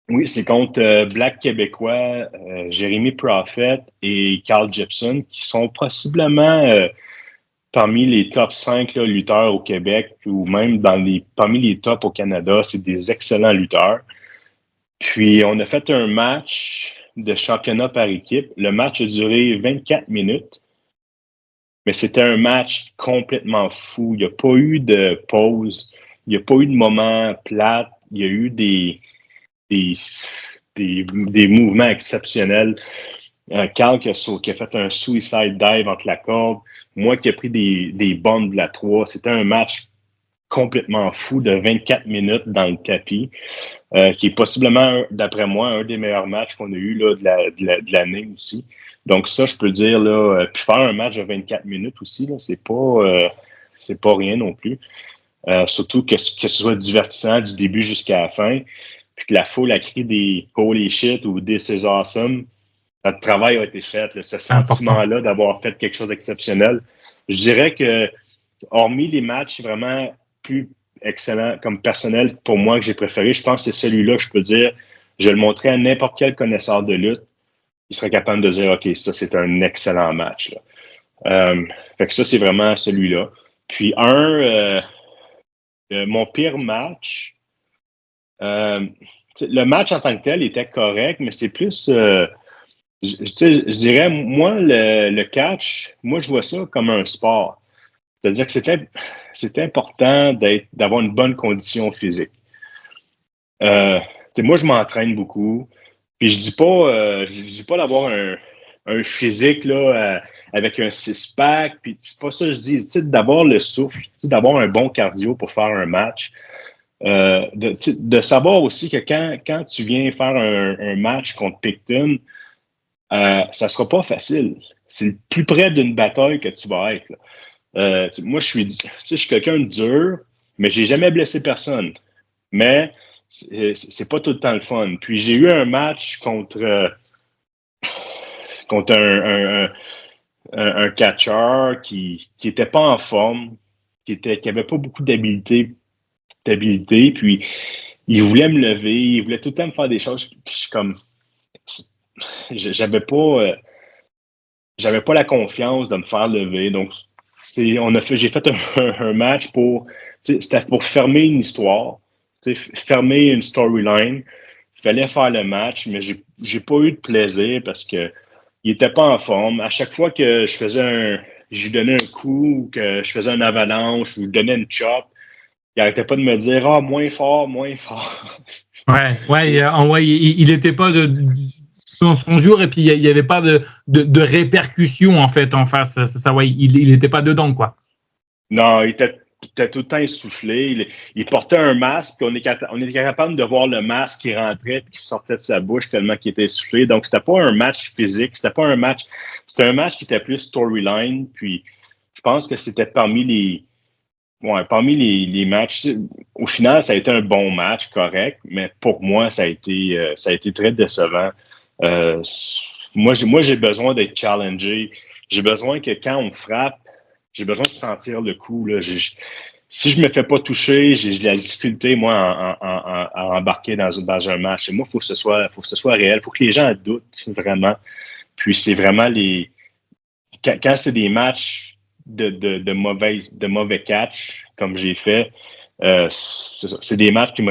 Oui, c'est contre Black Québécois, Jérémy Prophet et Carl Gibson, qui sont possiblement parmi les top 5 là, lutteurs au Québec ou même parmi les tops au Canada. C'est des excellents lutteurs. Puis, on a fait un match de championnat par équipe. Le match a duré 24 minutes, mais c'était un match complètement fou. Il n'y a pas eu de pause, il n'y a pas eu de moment plate, il y a eu des mouvements exceptionnels. Carl qui a fait un suicide dive entre la corde, moi qui ai pris des bombes de la 3. C'était un match complètement fou de 24 minutes dans le tapis, qui est possiblement, d'après moi, un des meilleurs matchs qu'on a eu là, de l'année aussi. Donc ça, je peux dire, là, puis faire un match de 24 minutes aussi, là, c'est pas rien non plus. Surtout que ce soit divertissant du début jusqu'à la fin, puis que la foule a crié des « holy shit » ou « this is awesome ». Notre travail a été fait, là, ce sentiment-là d'avoir fait quelque chose d'exceptionnel. Je dirais que, hormis les matchs vraiment plus excellents comme personnel pour moi que j'ai préféré, je pense que c'est celui-là que je peux dire, je le montrais à n'importe quel connaisseur de lutte, il serait capable de dire « OK, ça, c'est un excellent match. » Fait que ça, c'est vraiment celui-là. Puis mon pire match, le match en tant que tel était correct, mais c'est plus... je dirais, moi, le catch, moi, je vois ça comme un sport. C'est-à-dire que c'est important d'avoir une bonne condition physique. Moi, je m'entraîne beaucoup. Puis je dis pas d'avoir un physique là, avec un six-pack. Puis c'est pas ça que je dis. D'avoir le souffle, d'avoir un bon cardio pour faire un match. De savoir aussi que quand tu viens faire un match contre Picton, ça sera pas facile. C'est plus près d'une bataille que tu vas être. Moi, je suis quelqu'un de dur, mais j'ai jamais blessé personne. Mais c'est pas tout le temps le fun. Puis j'ai eu un match contre un catcheur qui était pas en forme, qui avait pas beaucoup d'habilité, puis il voulait me lever, il voulait tout le temps me faire des choses. Puis je suis comme, j'avais pas la confiance de me faire lever. Donc j'ai fait un match c'était pour fermer une histoire, fermer une storyline. Il fallait faire le match, mais j'ai pas eu de plaisir parce que il était pas en forme. À chaque fois que je lui donnais un coup ou que je faisais une avalanche ou je lui donnais une chop, il arrêtait pas de me dire « Ah, moins fort, moins fort. » Ouais, il était pas dans son jour et puis il n'y avait pas de répercussions en fait en face. Ça, ouais, il était pas dedans, quoi. Non, il était tout le temps essoufflé. Il portait un masque, puis on était capable de voir le masque qui rentrait et qui sortait de sa bouche tellement qu'il était essoufflé. Donc, c'était pas un match physique, c'était un match qui était plus storyline. Puis, je pense que c'était parmi les matchs. Au final, ça a été un bon match, correct, mais pour moi, ça a été très décevant. Moi, j'ai besoin d'être challengé. J'ai besoin que quand on me frappe, j'ai besoin de sentir le coup. Là. Si je me fais pas toucher, j'ai de la difficulté, moi, à embarquer dans un match. Et moi, il faut que ce soit réel. Il faut que les gens doutent vraiment. Puis c'est vraiment quand c'est des matchs de mauvais catch, comme j'ai fait, c'est des matchs qui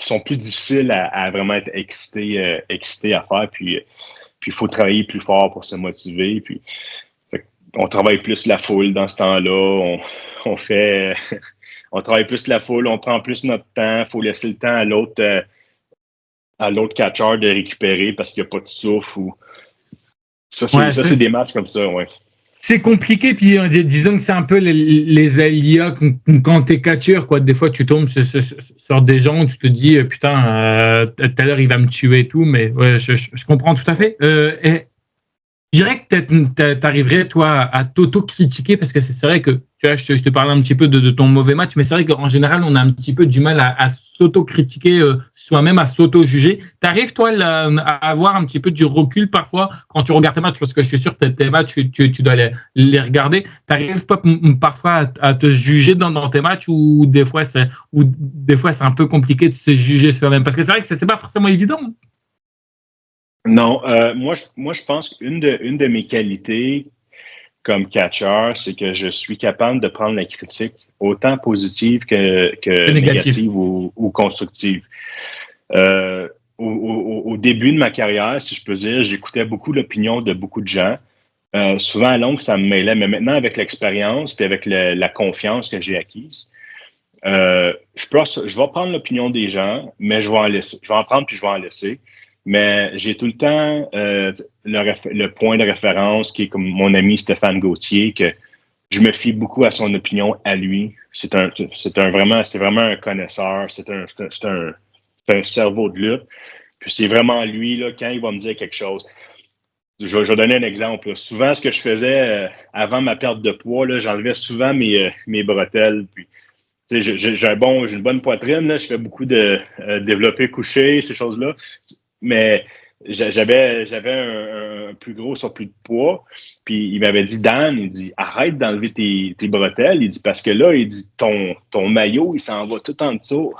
sont plus difficiles à vraiment être excité à faire. Puis il faut travailler plus fort pour se motiver. Puis on travaille plus la foule dans ce temps-là. On fait, on travaille plus la foule, on prend plus notre temps. Il faut laisser le temps à l'autre catcheur de récupérer parce qu'il n'y a pas de souffle. C'est des matchs comme ça, ouais. C'est compliqué, puis disons que c'est un peu les aléas quand t'es catcheur, quoi. Des fois, tu tombes sur des gens où tu te dis, putain, tout à l'heure, il va me tuer et tout, mais ouais, je comprends tout à fait. Et je dirais que t'arriverais, toi, à t'auto-critiquer, parce que c'est vrai que, tu vois, je te parlais un petit peu de ton mauvais match, mais c'est vrai qu'en général, on a un petit peu du mal à s'auto-critiquer soi-même, à s'auto-juger. T'arrives, toi, à avoir un petit peu du recul parfois quand tu regardes tes matchs, parce que je suis sûr que tes matchs, tu dois les regarder. T'arrives pas parfois à te juger dans tes matchs ou des fois, c'est un peu compliqué de se juger soi-même? Parce que c'est vrai que c'est pas forcément évident. Non, moi, je pense qu'une de mes qualités comme catcheur, c'est que je suis capable de prendre la critique autant positive que négative ou constructive. Au début de ma carrière, si je peux dire, j'écoutais beaucoup l'opinion de beaucoup de gens. Souvent à longue, ça me mêlait, mais maintenant, avec l'expérience et avec la confiance que j'ai acquise, je vais prendre l'opinion des gens, mais je vais en laisser. Je vais en prendre puis je vais en laisser. Mais j'ai tout le temps le point de référence qui est comme mon ami Stéphane Gauthier, que je me fie beaucoup à son opinion à lui. C'est vraiment un connaisseur, c'est un cerveau de lutte. Puis c'est vraiment lui, là, quand il va me dire quelque chose. Je vais donner un exemple. Là. Souvent, ce que je faisais avant ma perte de poids, là, j'enlevais souvent mes bretelles. Puis, j'ai une bonne poitrine. Là, je fais beaucoup de développer couché, ces choses-là. Mais j'avais un plus gros surplus de poids. Puis il m'avait dit, Dan, il dit, arrête d'enlever tes bretelles. Il dit, parce que là, il dit, ton maillot, il s'en va tout en dessous.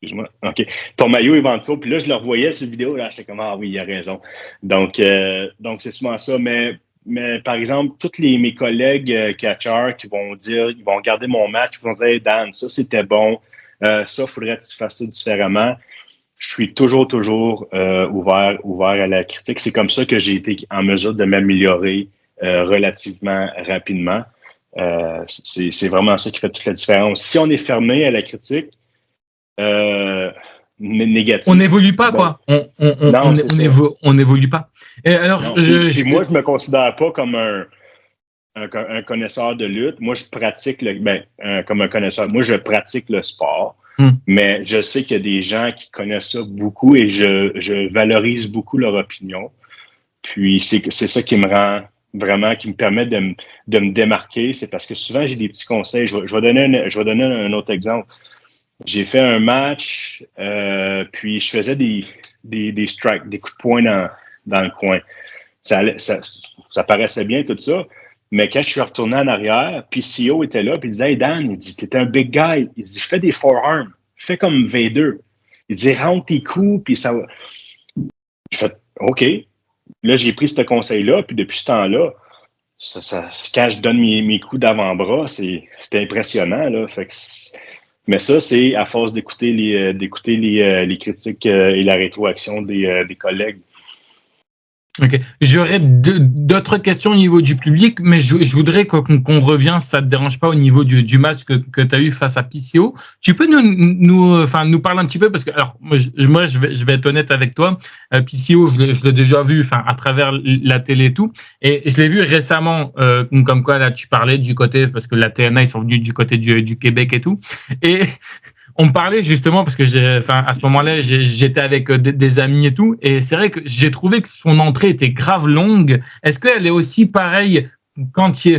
Excuse-moi. OK. Ton maillot, il va en dessous. Puis là, je le revoyais sur la vidéo. Là, j'étais comme, ah oui, il a raison. Donc c'est souvent ça. Mais par exemple, tous mes collègues catcheurs qui vont dire, ils vont regarder mon match, ils vont dire, hey, Dan, ça, c'était bon. Ça, il faudrait que tu fasses ça différemment. Je suis toujours ouvert à la critique. C'est comme ça que j'ai été en mesure de m'améliorer relativement rapidement. C'est vraiment ça qui fait toute la différence. Si on est fermé à la critique, négatif. On n'évolue pas, quoi. On n'évolue pas. Et alors, moi, je me considère pas comme un connaisseur de lutte. Moi, je pratique comme un connaisseur. Moi, je pratique le sport. Mais je sais qu'il y a des gens qui connaissent ça beaucoup et je valorise beaucoup leur opinion. Puis, c'est ça qui me rend vraiment, qui me permet de me démarquer. C'est parce que souvent, j'ai des petits conseils. Je vais donner un autre exemple. J'ai fait un match, puis je faisais des strikes, des coups de poing dans le coin. Ça paraissait bien, tout ça. Mais quand je suis retourné en arrière, PCO était là, puis il disait, hey Dan, il dit, t'es un big guy. Il dit, fais des forearms. Fais comme V2. Il dit, rentre tes coups, puis ça va. Je fais, OK. Là, j'ai pris ce conseil-là, puis depuis ce temps-là, quand je donne mes coups d'avant-bras, c'est impressionnant, là. Fait que mais ça, c'est à force d'écouter les critiques et la rétroaction des collègues. OK. J'aurais d'autres questions au niveau du public, mais je voudrais qu'on revienne, si ça ne te dérange pas, au niveau du match que tu as eu face à PCO. Tu peux nous parler un petit peu, parce que, alors, moi, je vais être honnête avec toi. PCO, je l'ai déjà vu, à travers la télé et tout. Et je l'ai vu récemment, comme quoi, là, tu parlais du côté, parce que la TNA, ils sont venus du côté du Québec et tout. Et on me parlait justement parce que à ce moment-là, j'étais avec des amis et tout, et c'est vrai que j'ai trouvé que son entrée était grave longue. Est-ce qu'elle est aussi pareille quand tu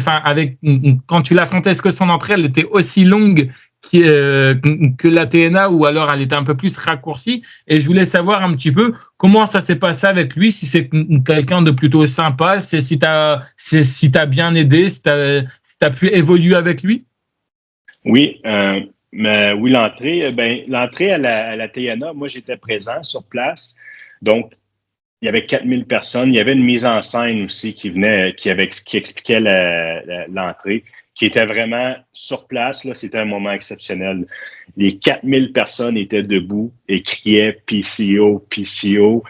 l'affrontais? Est-ce que son entrée elle était aussi longue que la TNA, ou alors elle était un peu plus raccourcie? Et je voulais savoir un petit peu comment ça s'est passé avec lui, si c'est quelqu'un de plutôt sympa, si t'as bien aidé, si t'as pu évoluer avec lui. Oui. Mais oui, l'entrée à la TNA, moi, j'étais présent sur place. Donc, il y avait 4000 personnes. Il y avait une mise en scène aussi qui expliquait l'entrée, qui était vraiment sur place. Là, c'était un moment exceptionnel. Les 4000 personnes étaient debout et criaient PCO, PCO.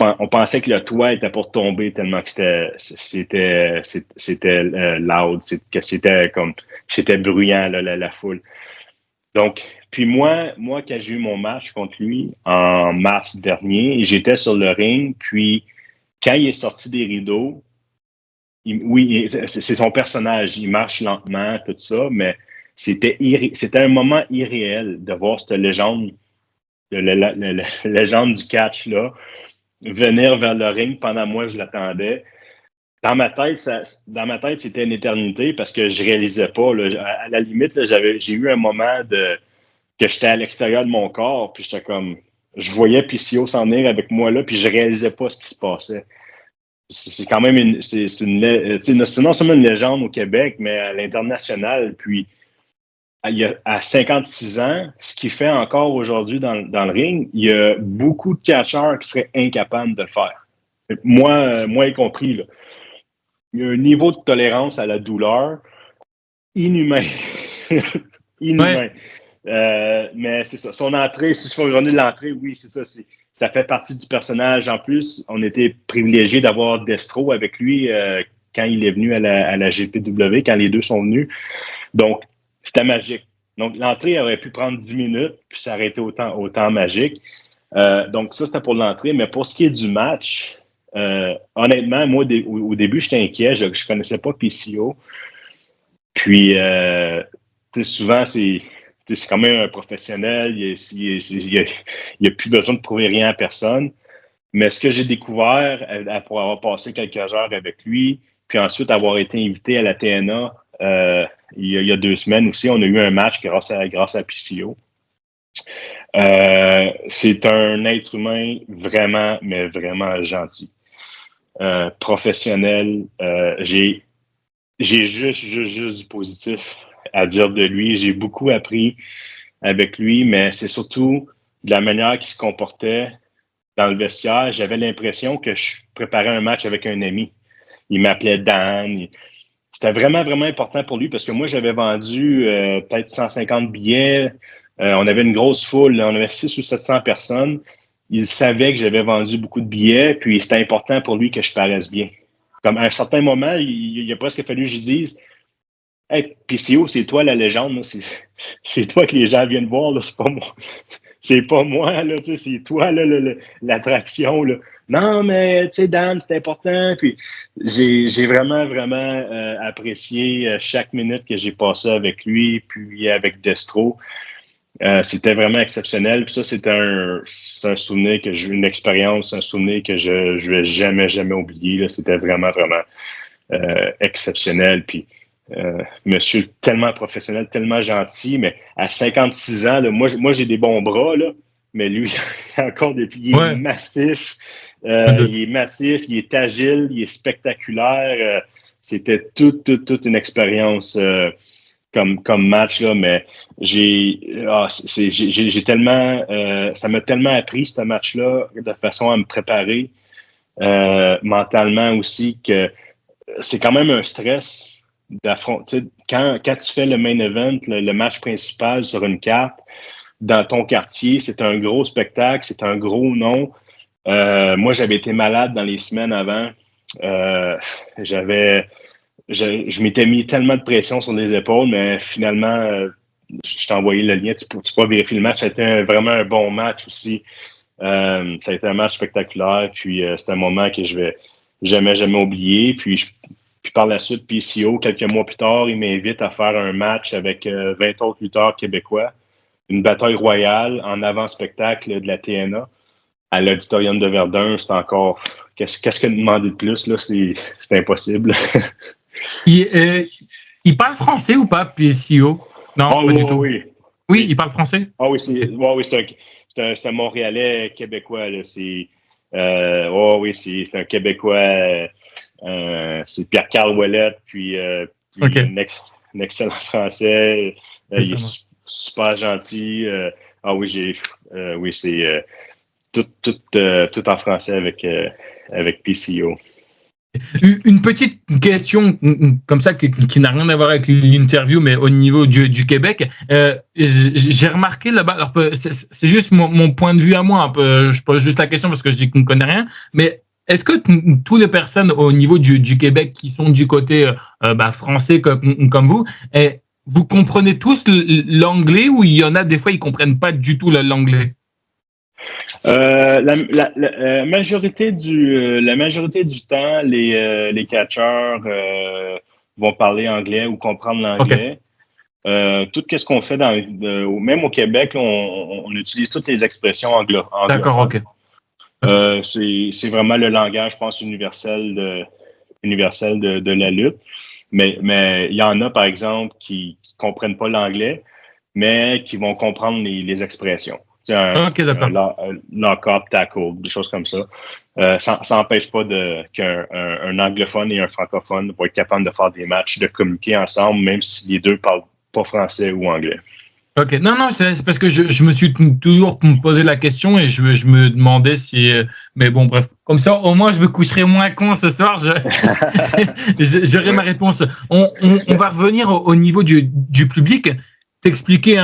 on pensait que le toit était pour tomber tellement que c'était loud, que c'était bruyant, là, la foule. Donc, puis moi, quand j'ai eu mon match contre lui en mars dernier, j'étais sur le ring, puis quand il est sorti des rideaux, c'est son personnage, il marche lentement, tout ça, mais c'était un moment irréel de voir cette légende, la légende du catch là, venir vers le ring pendant moi, je l'attendais. Dans ma tête, c'était une éternité parce que je réalisais pas. Là, à la limite, là, j'ai eu un moment que j'étais à l'extérieur de mon corps, puis j'étais comme, je voyais PCO s'en venir avec moi là, puis je réalisais pas ce qui se passait. C'est quand même c'est non seulement une légende au Québec, mais à l'international. Puis à 56 ans, ce qu'il fait encore aujourd'hui dans le ring, il y a beaucoup de catcheurs qui seraient incapables de le faire. Moi y compris, là. Il y a un niveau de tolérance à la douleur inhumain. Inhumain. Mais c'est ça. Son entrée, si je fais revenir de l'entrée, oui, c'est ça. Ça fait partie du personnage. En plus, on était privilégié d'avoir Destro avec lui quand il est venu à la GPW, quand les deux sont venus. Donc, c'était magique. Donc, l'entrée aurait pu prendre 10 minutes, puis ça aurait été autant magique. Donc, ça, c'était pour l'entrée. Mais pour ce qui est du match, honnêtement, moi, au début, j'étais inquiet. Je ne connaissais pas PCO. Puis, souvent, c'est quand même un professionnel. Il n'y a plus besoin de prouver rien à personne. Mais ce que j'ai découvert pour avoir passé quelques heures avec lui, puis ensuite avoir été invité à la TNA il y a 2 semaines aussi, on a eu un match grâce à PCO. C'est un être humain vraiment, mais vraiment gentil. Professionnel. J'ai juste du positif à dire de lui. J'ai beaucoup appris avec lui, mais c'est surtout de la manière qu'il se comportait dans le vestiaire. J'avais l'impression que je préparais un match avec un ami. Il m'appelait Dan. C'était vraiment, vraiment important pour lui parce que moi, j'avais vendu peut-être 150 billets. On avait une grosse foule. On avait 600 ou 700 personnes. Il savait que j'avais vendu beaucoup de billets, puis c'était important pour lui que je paraisse bien. Comme à un certain moment, il a presque fallu que je dise « Hey, PCO, c'est toi la légende. C'est toi que les gens viennent voir. Là, c'est pas moi. C'est pas moi, là, c'est toi là, l'attraction. Là. Non, mais tu sais, Dan, c'est important. » Puis j'ai vraiment, vraiment apprécié chaque minute que j'ai passée avec lui, puis avec Destro. C'était vraiment exceptionnel. Puis ça, c'est un souvenir une expérience, un souvenir que je ne vais jamais, jamais oublier. Là. C'était vraiment, vraiment exceptionnel. Puis monsieur tellement professionnel, tellement gentil, mais à 56 ans, là, moi j'ai des bons bras, là, mais lui, il a encore des pieds massifs. Il est massif, il est agile, il est spectaculaire. C'était toute une expérience comme match, là, mais j'ai tellement ça m'a tellement appris ce match-là de façon à me préparer mentalement aussi que c'est quand même un stress d'affronter. Quand tu fais le main event, le match principal sur une carte, dans ton quartier, c'est un gros spectacle, c'est un gros nom. Moi, j'avais été malade dans les semaines avant. Je m'étais mis tellement de pression sur les épaules, mais finalement, je t'ai envoyé le lien. Tu peux vérifier le match. Ça a été vraiment un bon match aussi. Ça a été un match spectaculaire. Puis, c'est un moment que je vais jamais, jamais oublier. Puis par la suite, PCO, quelques mois plus tard, il m'invite à faire un match avec 20 autres lutteurs québécois. Une bataille royale en avant-spectacle de la TNA à l'Auditorium de Verdun. C'est encore... Qu'est-ce que demander de plus? Là, c'est impossible. Il parle français ou pas, PCO? Non, pas du tout. Oui, il parle français? Ah oui, c'est un Montréalais québécois. Là. C'est un Québécois. C'est Pierre-Carl Ouellette, puis okay. un excellent français. Il est super gentil. C'est tout en français avec PCO. Une petite question comme ça qui n'a rien à voir avec l'interview, mais au niveau du Québec, j'ai remarqué là-bas. Alors c'est juste mon point de vue à moi. Un peu, je pose juste la question parce que je dis qu'on ne connaît rien. Mais est-ce que toutes les personnes au niveau du Québec qui sont du côté français comme vous, vous comprenez tous l'anglais ou il y en a des fois ils comprennent pas du tout l'anglais? La majorité du temps, les catcheurs vont parler anglais ou comprendre l'anglais. Okay. Tout ce qu'on fait même au Québec, là, on utilise toutes les expressions anglophones. D'accord, ok. C'est vraiment le langage, je pense, universel de la lutte. Mais il y en a, par exemple, qui comprennent pas l'anglais, mais qui vont comprendre les expressions. Okay, lock-up, tackle, des choses comme ça. Ça n'empêche pas qu'un anglophone et un francophone vont être capables de faire des matchs, de communiquer ensemble, même si les deux parlent pas français ou anglais. Ok, non, c'est parce que je me suis toujours posé la question et je me demandais si. Mais bon, bref, comme ça, au moins, je me coucherai moins con ce soir. J'aurai ma réponse. On va revenir au niveau du public. T'expliquer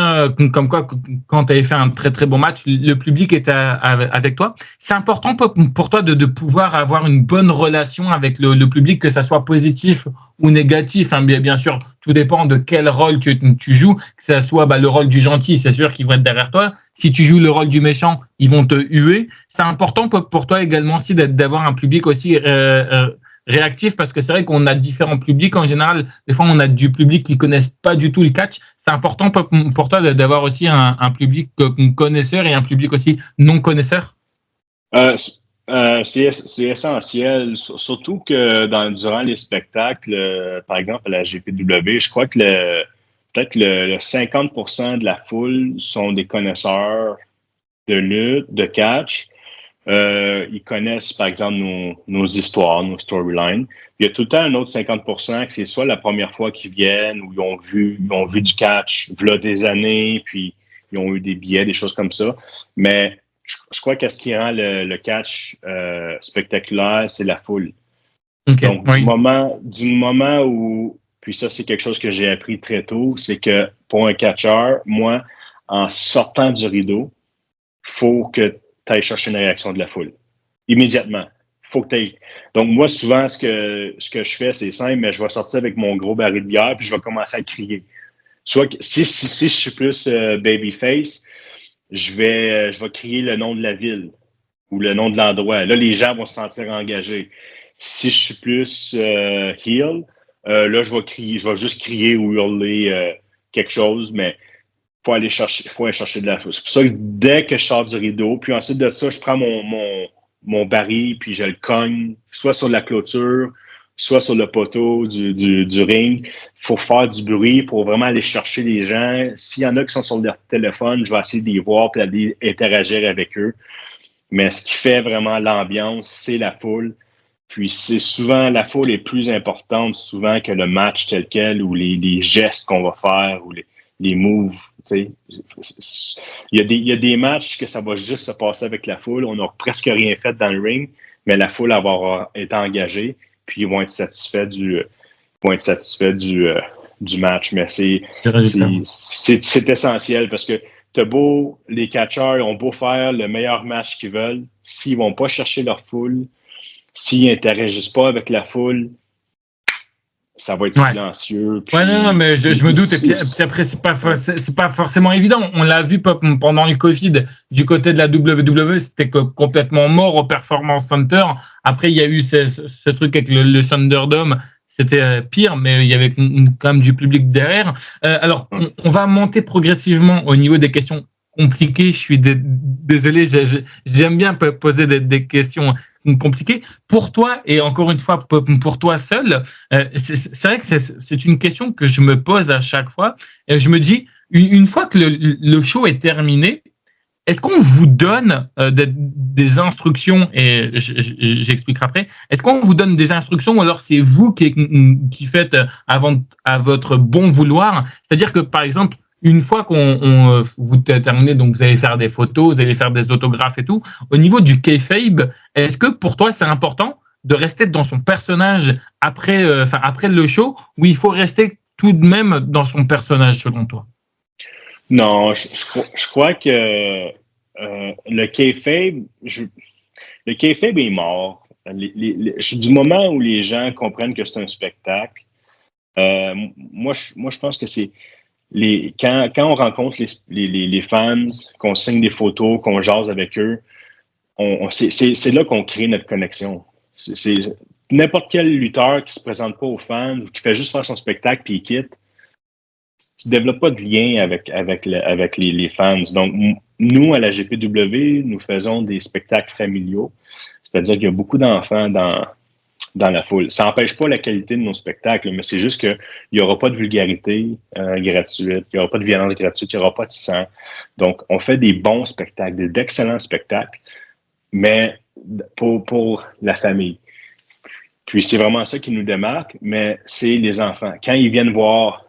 comme quoi, quand tu avais fait un très très bon match, le public était avec toi. C'est important pour toi de pouvoir avoir une bonne relation avec le public, que ça soit positif ou négatif. Hein. Bien sûr, tout dépend de quel rôle que tu joues. Que ça soit le rôle du gentil, c'est sûr qu'ils vont être derrière toi. Si tu joues le rôle du méchant, ils vont te huer. C'est important pour toi également aussi d'avoir un public aussi réactif, parce que c'est vrai qu'on a différents publics en général. Des fois, on a du public qui connaissent pas du tout le catch. C'est important pour toi d'avoir aussi un public connaisseur et un public aussi non connaisseur. C'est essentiel, surtout que durant les spectacles, par exemple à la GPW, je crois que peut-être le 50% de la foule sont des connaisseurs de lutte, de catch. Ils connaissent, par exemple, nos histoires, nos storylines. Il y a tout le temps un autre 50% que c'est soit la première fois qu'ils viennent ou ils ont vu du catch il y a des années, puis ils ont eu des billets, des choses comme ça. Mais je crois que ce qui rend le catch spectaculaire, c'est la foule. Okay, donc, du moment où, puis ça, c'est quelque chose que j'ai appris très tôt, c'est que pour un catcheur, moi, en sortant du rideau, faut que tu ailles chercher une réaction de la foule. Immédiatement. Faut que tu ailles. Donc, moi, souvent, ce que je fais, c'est simple, mais je vais sortir avec mon gros baril de bière, puis je vais commencer à crier. Soit que, si je suis plus babyface, je vais crier le nom de la ville ou le nom de l'endroit. Là, les gens vont se sentir engagés. Si je suis plus heel, là, je vais juste crier ou hurler quelque chose, mais faut aller chercher de la foule. C'est pour ça que dès que je sors du rideau, puis ensuite de ça, je prends mon baril, puis je le cogne, soit sur la clôture, soit sur le poteau du ring. Il faut faire du bruit pour vraiment aller chercher les gens. S'il y en a qui sont sur leur téléphone, je vais essayer de les voir et d'aller interagir avec eux. Mais ce qui fait vraiment l'ambiance, c'est la foule. Puis c'est souvent, la foule est plus importante souvent que le match tel quel ou les gestes qu'on va faire ou les moves. Tu sais. Il y a des matchs que ça va juste se passer avec la foule. On n'a presque rien fait dans le ring, mais la foule va avoir été engagée. Puis ils vont être satisfaits du match. Mais c'est essentiel parce que les catcheurs ont beau faire le meilleur match qu'ils veulent. S'ils vont pas chercher leur foule, s'ils n'interagissent pas avec la foule, ça va être silencieux. Puis, non, mais je me doute. Et puis après, c'est pas forcément évident. On l'a vu pendant le COVID, du côté de la WWE, c'était complètement mort au Performance Center. Après, il y a eu ce truc avec le Thunderdome. C'était pire, mais il y avait quand même du public derrière. Alors, on va monter progressivement au niveau des questions compliquées. Je suis désolé, j'aime bien poser des questions compliquées. Pour toi, et encore une fois, pour toi seul, c'est vrai que c'est une question que je me pose à chaque fois. Et je me dis, une fois que le show est terminé, est-ce qu'on vous donne des instructions, et j'expliquerai après, est-ce qu'on vous donne des instructions ou alors c'est vous qui faites à votre bon vouloir? C'est-à-dire que, par exemple, une fois vous terminez, donc vous allez faire des photos, vous allez faire des autographes et tout, au niveau du kayfabe, est-ce que pour toi c'est important de rester dans son personnage après le show, ou il faut rester tout de même dans son personnage selon toi? Non, je crois que le kayfabe, le kayfabe est mort. Du moment où les gens comprennent que c'est un spectacle, moi, je pense que c'est quand on rencontre les fans, qu'on signe des photos, qu'on jase avec eux, c'est là qu'on crée notre connexion. C'est n'importe quel lutteur qui se présente pas aux fans, qui fait juste faire son spectacle puis il quitte, tu développes pas de lien avec les fans. Donc, nous, à la GPW, nous faisons des spectacles familiaux. C'est-à-dire qu'il y a beaucoup d'enfants dans la foule. Ça n'empêche pas la qualité de nos spectacles, mais c'est juste qu'il n'y aura pas de vulgarité gratuite, il n'y aura pas de violence gratuite, il n'y aura pas de sang. Donc, on fait des bons spectacles, d'excellents spectacles, mais pour la famille. Puis, c'est vraiment ça qui nous démarque, mais c'est les enfants. Quand ils viennent voir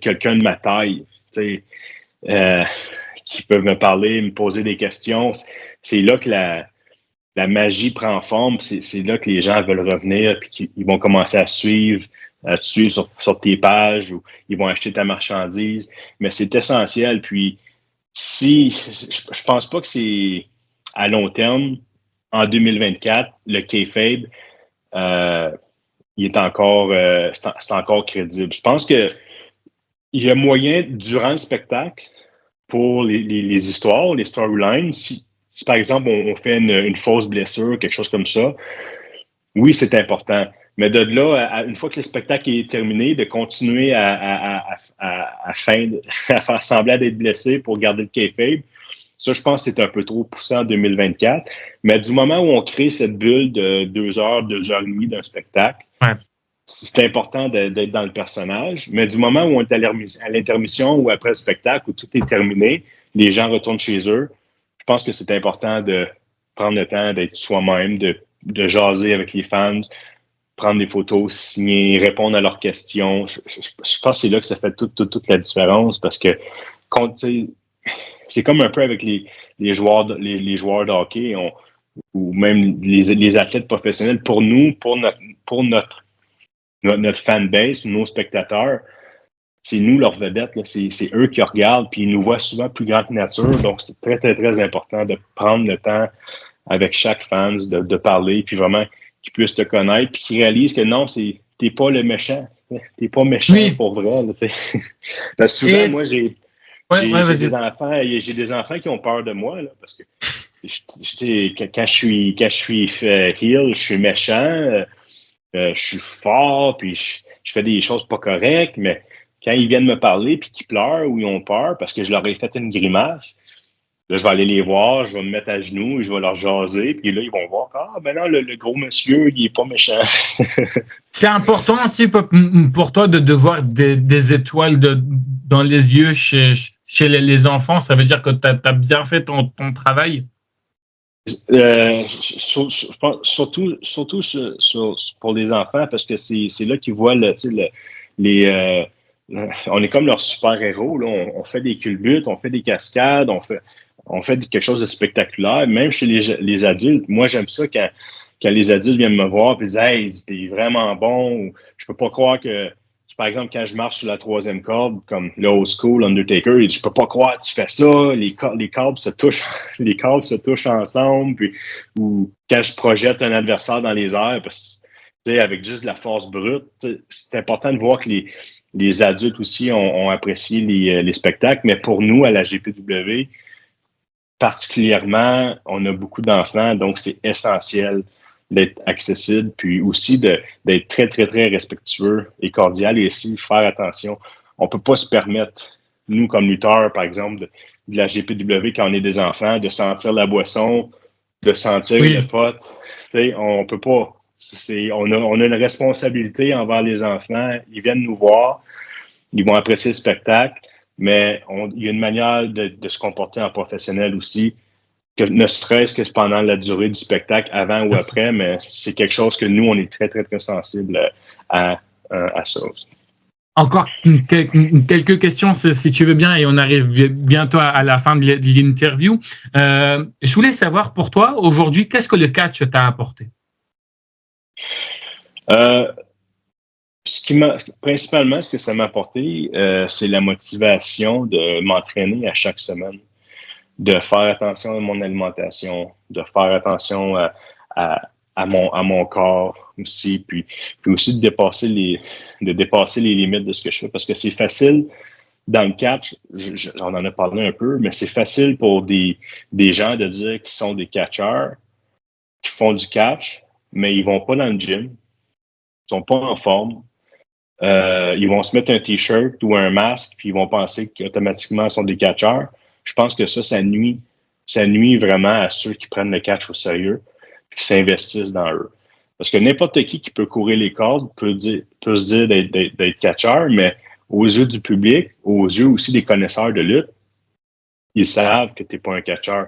quelqu'un de ma taille, qui peuvent me parler, me poser des questions, c'est là que la magie prend forme, c'est là que les gens veulent revenir, puis qu'ils vont commencer à te suivre sur tes pages, ou ils vont acheter ta marchandise. Mais c'est essentiel. Puis, je pense pas que c'est à long terme, en 2024, le kayfabe, il est encore, c'est encore crédible. Je pense que il y a moyen, durant le spectacle, pour les histoires, les storylines, si par exemple, on fait une fausse blessure, quelque chose comme ça, oui, c'est important. Mais de là, une fois que le spectacle est terminé, de continuer à faire semblant d'être blessé pour garder le kayfabe, ça, je pense que c'est un peu trop poussé en 2024. Mais du moment où on crée cette bulle de 2 heures, 2 heures et demie d'un spectacle, Ouais. c'est important d'être dans le personnage. Mais du moment où on est à l'intermission ou après le spectacle, où tout est terminé, les gens retournent chez eux, je pense que c'est important de prendre le temps d'être soi-même, de jaser avec les fans, prendre des photos, signer, répondre à leurs questions. Je pense que c'est là que ça fait toute la différence, parce que c'est comme un peu avec les joueurs de hockey ou même les athlètes professionnels. Pour nous, pour notre fanbase, nos spectateurs, c'est nous leur vedette, là. C'est eux qui regardent, puis ils nous voient souvent plus grand que nature. Donc, c'est très, très, très important de prendre le temps avec chaque fan, de parler, puis vraiment qu'ils puissent te connaître, puis qu'ils réalisent que non, t'es pas le méchant. T'es pas méchant pour vrai. Là, parce que souvent, moi, j'ai des enfants qui ont peur de moi, là, parce que quand je suis heel, je suis méchant, je suis fort, puis je fais des choses pas correctes, mais quand ils viennent me parler puis qu'ils pleurent ou ils ont peur parce que je leur ai fait une grimace, là, je vais aller les voir, je vais me mettre à genoux et je vais leur jaser. Puis là, ils vont voir ben non, le gros monsieur, il est pas méchant. C'est important aussi pour toi de voir des étoiles dans les yeux chez les enfants. Ça veut dire que tu as bien fait ton travail? Surtout pour les enfants, parce que c'est là qu'ils voient on est comme leurs super-héros. Là. On fait des culbutes, on fait des cascades, on fait quelque chose de spectaculaire. Même chez les adultes, moi, j'aime ça quand les adultes viennent me voir et disent « Hey, t'es vraiment bon » ou « Je peux pas croire que… » Par exemple, quand je marche sur la 3e corde, comme le Old School, Undertaker, il dit « Je peux pas croire que tu fais ça, les câbles se touchent ensemble. » Puis, ou quand je projette un adversaire dans les airs, parce que, avec juste de la force brute, c'est important de voir que les adultes aussi ont apprécié les spectacles, mais pour nous, à la GPW, particulièrement, on a beaucoup d'enfants, donc c'est essentiel d'être accessible, puis aussi d'être très, très, très respectueux et cordial, et aussi faire attention. On ne peut pas se permettre, nous, comme lutteurs, par exemple, de la GPW, quand on est des enfants, de sentir la boisson, de sentir le pot. On peut pas. On a une responsabilité envers les enfants. Ils viennent nous voir, ils vont apprécier le spectacle, mais il y a une manière de se comporter en professionnel aussi, que ne serait-ce que pendant la durée du spectacle, avant ou après, mais c'est quelque chose que nous, on est très, très, très sensible à ça aussi. Encore quelques questions, si tu veux bien, et on arrive bientôt à la fin de l'interview. Je voulais savoir pour toi, aujourd'hui, qu'est-ce que le catch t'a apporté? Euh, Principalement, ce que ça m'a apporté, c'est la motivation de m'entraîner à chaque semaine, de faire attention à mon alimentation, de faire attention à, à mon corps aussi, puis aussi de dépasser les limites de ce que je fais, parce que c'est facile dans le catch, j'en en ai parlé un peu, mais c'est facile pour des gens de dire qu'ils sont des catcheurs, qui font du catch, mais ils vont pas dans le gym, ils sont pas en forme. Ils vont se mettre un t-shirt ou un masque, puis ils vont penser qu'automatiquement ils sont des catcheurs. Je pense que ça nuit. Ça nuit vraiment à ceux qui prennent le catch au sérieux et qui s'investissent dans eux. Parce que n'importe qui peut courir les cordes peut se dire d'être catcheur, mais aux yeux du public, aux yeux aussi des connaisseurs de lutte, ils savent que tu n'es pas un catcheur.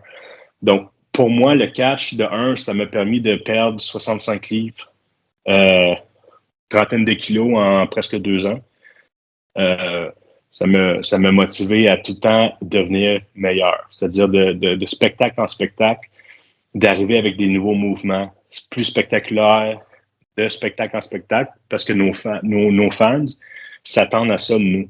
Donc, pour moi, le catch, de un, ça m'a permis de perdre 65 livres, trentaine de kilos en presque 2 ans. Ça m'a motivé à tout le temps devenir meilleur, c'est-à-dire de spectacle en spectacle, d'arriver avec des nouveaux mouvements plus spectaculaires, de spectacle en spectacle, parce que nos fans s'attendent à ça de nous.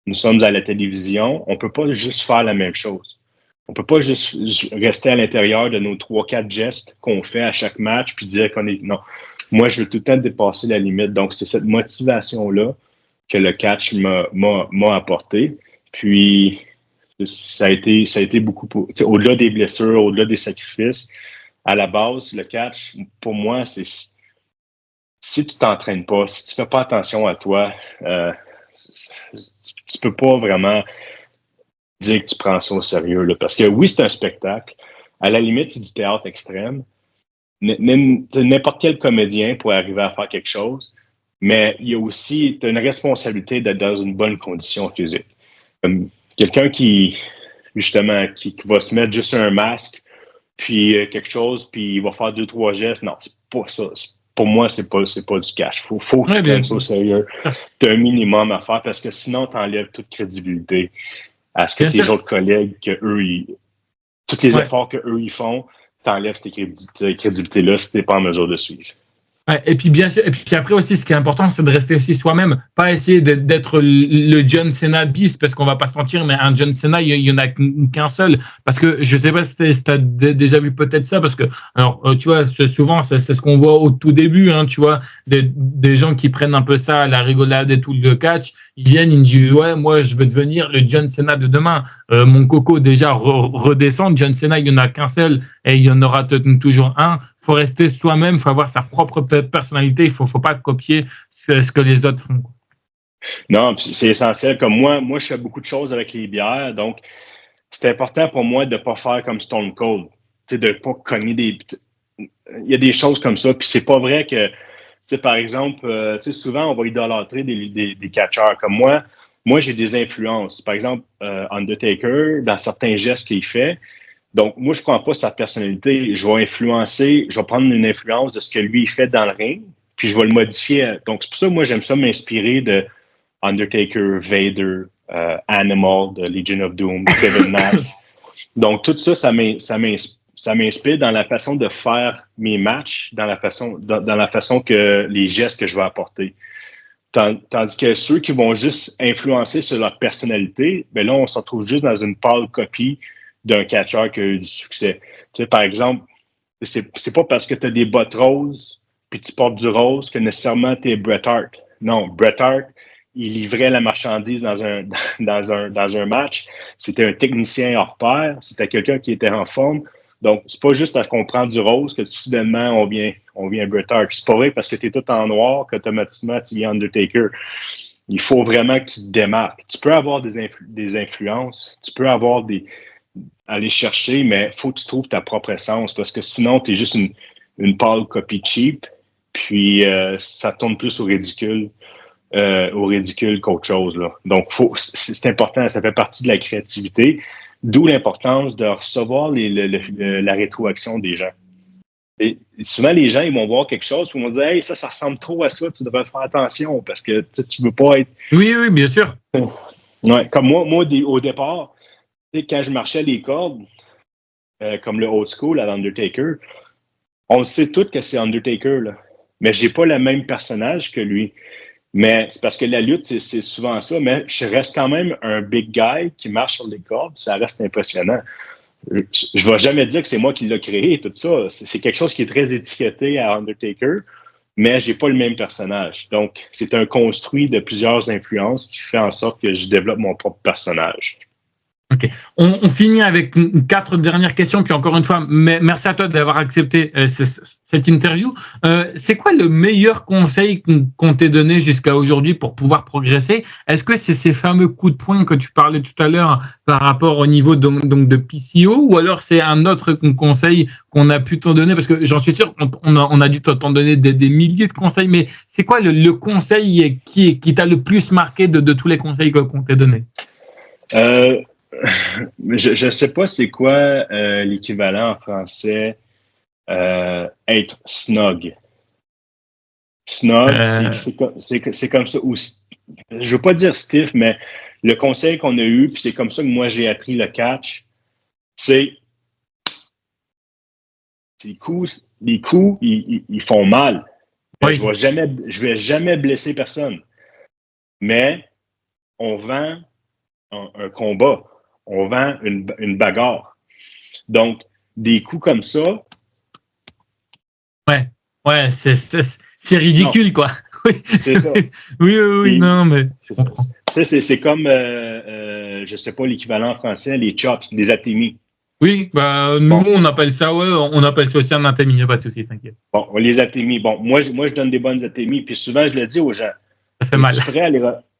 Nous sommes à la télévision, on ne peut pas juste faire la même chose. On ne peut pas juste rester à l'intérieur de nos 3-4 gestes qu'on fait à chaque match puis dire qu'on est... Non, moi, je veux tout le temps dépasser la limite. Donc, c'est cette motivation-là que le catch m'a apporté. Puis, ça a été beaucoup... Au-delà des blessures, au-delà des sacrifices, à la base, le catch, pour moi, c'est... Si tu t'entraînes pas, si tu fais pas attention à toi, tu peux pas vraiment dire que tu prends ça au sérieux. Là. Parce que oui, c'est un spectacle. À la limite, c'est du théâtre extrême. N'importe quel comédien pourrait arriver à faire quelque chose, mais il y a aussi une responsabilité d'être dans une bonne condition physique. Comme quelqu'un justement, qui va se mettre juste un masque, puis quelque chose, puis il va faire 2-3 gestes. Non, c'est pas ça. Pour moi, c'est pas du cash. Faut que tu prennes ça au sérieux. Tu as un minimum à faire parce que sinon, tu enlèves toute crédibilité à ce que tes autres collègues, tous les efforts qu'eux ils font, t'enlèves tes crédibilités-là si t'es pas en mesure de suivre. Ouais, et puis bien sûr, et puis après aussi, ce qui est important, c'est de rester aussi soi-même, pas essayer d'être le John Cena bis, parce qu'on va pas se mentir, mais un John Cena, il y en a qu'un seul. Parce que je sais pas si tu as déjà vu peut-être ça, parce que alors tu vois, souvent c'est ce qu'on voit au tout début, hein, tu vois, des gens qui prennent un peu ça à la rigolade et tout le catch, ils viennent, ils me disent ouais, moi je veux devenir le John Cena de demain. Mon coco déjà redescend, John Cena, il y en a qu'un seul et il y en aura toujours un. Faut rester soi-même, faut avoir sa propre personnalité, il faut pas copier ce que les autres font. Non, c'est essentiel. Comme moi, je fais beaucoup de choses avec les bières, donc c'est important pour moi de ne pas faire comme Stone Cold, de ne pas cogner des... Il y a des choses comme ça, puis c'est pas vrai que, par exemple, souvent on va idolâtrer des catcheurs. Comme moi j'ai des influences. Par exemple, Undertaker, dans certains gestes qu'il fait, donc, moi, je ne prends pas sa personnalité. Je vais prendre une influence de ce que lui il fait dans le ring, puis je vais le modifier. Donc, c'est pour ça que moi, j'aime ça m'inspirer de Undertaker, Vader, Animal, de Legion of Doom, Kevin Nash. Donc, tout ça, ça m'inspire dans la façon de faire mes matchs, dans la façon que les gestes que je vais apporter. Tandis que ceux qui vont juste influencer sur leur personnalité, ben là, on se retrouve juste dans une pâle copie d'un catcheur qui a eu du succès. Tu sais, par exemple, c'est pas parce que tu as des bottes roses puis tu portes du rose que nécessairement tu es Bret Hart. Non, Bret Hart, il livrait la marchandise dans un match. C'était un technicien hors pair. C'était quelqu'un qui était en forme. Donc, c'est pas juste parce qu'on prend du rose que soudainement on vient Bret Hart. C'est pas vrai parce que tu es tout en noir qu'automatiquement tu viens Undertaker. Il faut vraiment que tu te démarques. Tu peux avoir des influences, tu peux avoir aller chercher, mais il faut que tu trouves ta propre essence parce que sinon, tu es juste une pâle copie cheap, puis ça tourne plus au ridicule qu'autre chose. Là. Donc, c'est important, ça fait partie de la créativité, d'où l'importance de recevoir la rétroaction des gens. Et souvent, les gens, ils vont voir quelque chose, puis ils vont dire « Hey, ça ressemble trop à ça, tu devrais faire attention parce que tu ne veux pas être... » Oui, bien sûr. Ouais, comme moi au départ, quand je marchais les cordes, comme le old school à l'Undertaker, on sait tous que c'est Undertaker. Là. mais j'ai pas le même personnage que lui. Mais c'est parce que la lutte, c'est souvent ça, mais je reste quand même un big guy qui marche sur les cordes, ça reste impressionnant. Je ne vais jamais dire que c'est moi qui l'ai créé, tout ça. C'est quelque chose qui est très étiqueté à Undertaker, mais j'ai pas le même personnage. Donc, c'est un construit de plusieurs influences qui fait en sorte que je développe mon propre personnage. Ok. On finit avec 4 dernières questions, puis encore une fois, merci à toi d'avoir accepté cette interview. C'est quoi le meilleur conseil qu'on t'ait donné jusqu'à aujourd'hui pour pouvoir progresser? Est-ce que c'est ces fameux coups de poing que tu parlais tout à l'heure par rapport au niveau donc de PCO, ou alors c'est un autre conseil qu'on a pu t'en donner? Parce que j'en suis sûr, on a dû t'en donner des milliers de conseils, mais c'est quoi le conseil qui t'a le plus marqué de tous les conseils qu'on t'a donnés? Je ne sais pas c'est quoi l'équivalent en français être snog. Snog, c'est comme ça. Ou, je ne veux pas dire stiff, mais le conseil qu'on a eu, puis c'est comme ça que moi j'ai appris le catch, c'est les coups, ils font mal. Oui. Je vais jamais blesser personne. Mais on vend un combat. On vend une bagarre. Donc, des coups comme ça. Ouais, c'est ridicule, non. Quoi. Oui. C'est ça. oui, non, mais. C'est comme, je sais pas l'équivalent en français, les chops, les atémies. Oui, nous, on appelle ça aussi un atémie, il n'y a pas de souci, t'inquiète. Bon, les atémies. Bon, moi, je donne des bonnes atémies, puis souvent, je le dis aux gens. Ça fait mal.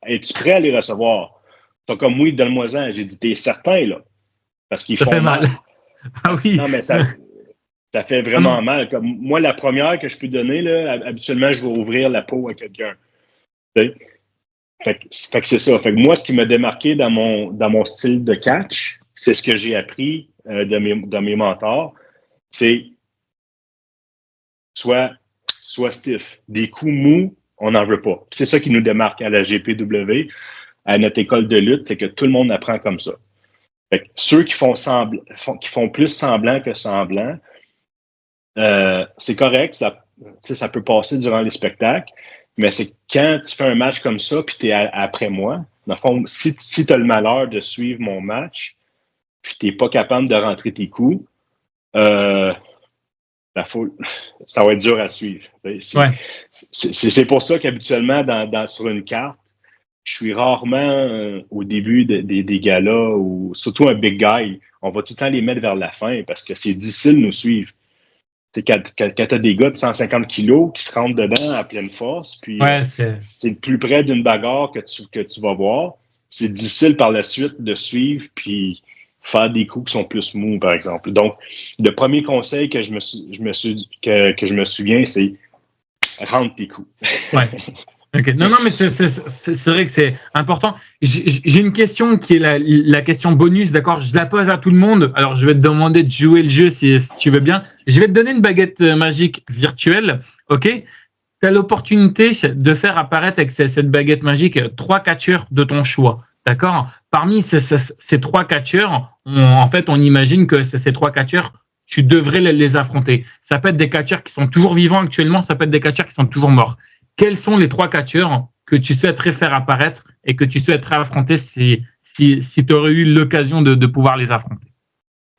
Es-tu prêt à les recevoir? C'est comme oui, donne-moi-en. J'ai dit, t'es certain, là? Parce qu'ils font mal. Ah oui. Non, mais ça fait vraiment mal. Comme moi, la première que je peux donner, là, habituellement, je vais ouvrir la peau à quelqu'un. Fait que c'est ça. Fait que moi, ce qui m'a démarqué dans mon style de catch, c'est ce que j'ai appris de mes mentors, c'est soit stiff. Des coups mous, on n'en veut pas. C'est ça qui nous démarque à la GPW, à notre école de lutte, c'est que tout le monde apprend comme ça. Fait que ceux qui font plus semblant que semblant, c'est correct, ça peut passer durant les spectacles, mais c'est quand tu fais un match comme ça, puis tu es après moi, dans le fond, si tu as le malheur de suivre mon match, puis tu n'es pas capable de rentrer tes coups, ça va être dur à suivre. C'est pour ça qu'habituellement, sur une carte, je suis rarement au début des galas, ou surtout un big guy, on va tout le temps les mettre vers la fin parce que c'est difficile de nous suivre. Quand tu as des gars de 150 kilos qui se rentrent dedans à pleine force, puis c'est le plus près d'une bagarre que tu vas voir, c'est difficile par la suite de suivre puis faire des coups qui sont plus mous, par exemple. Donc, le premier conseil que je me souviens, c'est rentre tes coups. Ouais. Okay. Non, mais c'est vrai que c'est important. J'ai une question qui est la question bonus, d'accord? Je la pose à tout le monde. Alors, je vais te demander de jouer le jeu si tu veux bien. Je vais te donner une baguette magique virtuelle, ok? Tu as l'opportunité de faire apparaître avec cette baguette magique 3 catcheurs de ton choix, d'accord? Parmi ces 3 catcheurs, en fait, on imagine que ces 3 catcheurs, tu devrais les affronter. Ça peut être des catcheurs qui sont toujours vivants actuellement, ça peut être des catcheurs qui sont toujours morts. Quels sont les 3 catcheurs que tu souhaiterais faire apparaître et que tu souhaiterais affronter si tu aurais eu l'occasion de pouvoir les affronter?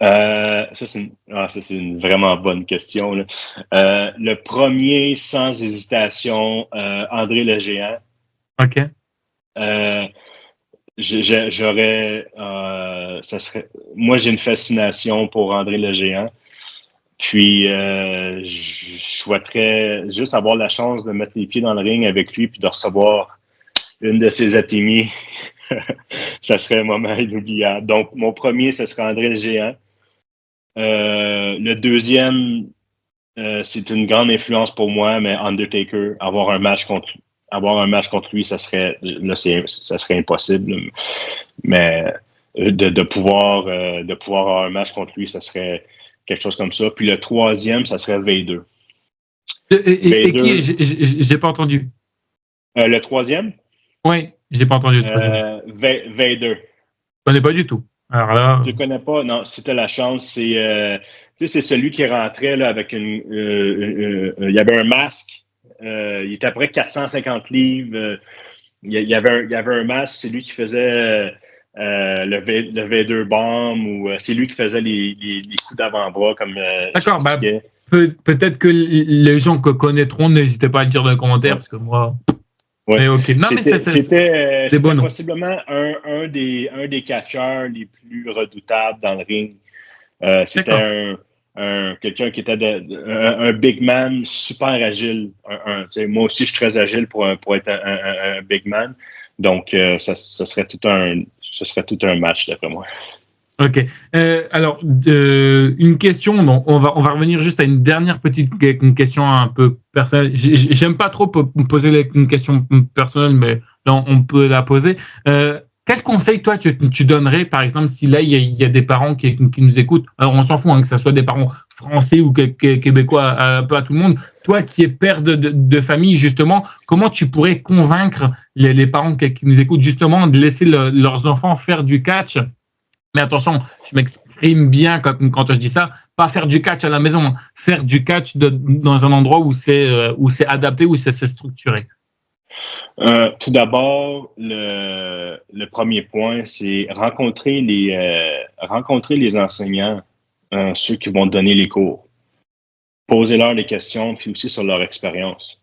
Ça, c'est une vraiment bonne question, là. Le premier, sans hésitation, André le Géant. OK. Moi, j'ai une fascination pour André le Géant. Puis, je souhaiterais juste avoir la chance de mettre les pieds dans le ring avec lui puis de recevoir une de ses atémies. Ça serait un moment inoubliable. Donc, mon premier, ce serait André le Géant. Le deuxième, c'est une grande influence pour moi, mais Undertaker, avoir un match contre lui, ça serait impossible. Mais de pouvoir avoir un match contre lui, ça serait quelque chose comme ça. Puis le troisième, ça serait Vader. Et qui? J'ai pas entendu. Le troisième? Oui, j'ai pas entendu le troisième. Vader. Je connais pas du tout. Alors là... Tu connais pas? Non, si tu as la chance, c'est celui qui rentrait là, avec il y avait un masque Il était à peu près 450 livres. Il y avait un match, c'est lui qui faisait le V2 bomb ou c'est lui qui faisait les coups d'avant-bras comme D'accord, peut-être que les gens que connaîtront, n'hésitez pas à le dire dans les commentaires, parce que moi... Ouais. Mais ok. Non, c'était bon, possiblement un des catcheurs les plus redoutables dans le ring. C'était quelqu'un qui était un big man super agile. Moi aussi, je suis très agile pour être un big man. Donc, ce serait tout un match, d'après moi. Ok. Alors, une question. Donc, on va revenir juste à une dernière une question un peu personnelle. J'aime pas trop poser une question personnelle, mais là, on peut la poser. Quel conseil, toi, tu donnerais, par exemple, si là, il y a des parents qui nous écoutent. Alors, on s'en fout, que ce soit des parents français ou québécois, un peu à tout le monde. Toi, qui es père de famille, justement, comment tu pourrais convaincre les parents qui nous écoutent, justement, de laisser leurs enfants faire du catch? Mais attention, je m'exprime bien quand je dis ça, pas faire du catch à la maison, faire du catch dans un endroit où c'est adapté, où c'est structuré. Tout d'abord, le premier point, c'est rencontrer les enseignants, ceux qui vont donner les cours. Posez-leur des questions, puis aussi sur leur expérience.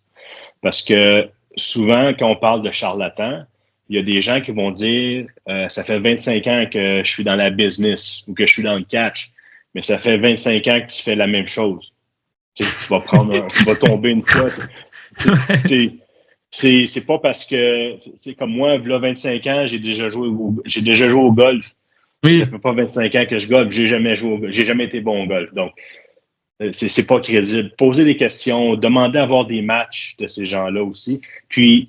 Parce que souvent, quand on parle de charlatans, il y a des gens qui vont dire ça fait 25 ans que je suis dans la business ou que je suis dans le catch, mais ça fait 25 ans que tu fais la même chose. Tu vas tomber une fois. C'est pas parce que, comme moi, il y a 25 ans, j'ai déjà joué au golf. Oui. Ça fait pas 25 ans que je golfe, j'ai jamais été bon au golf. Donc, c'est pas crédible. Posez des questions, demandez à avoir des matchs de ces gens-là aussi. Puis,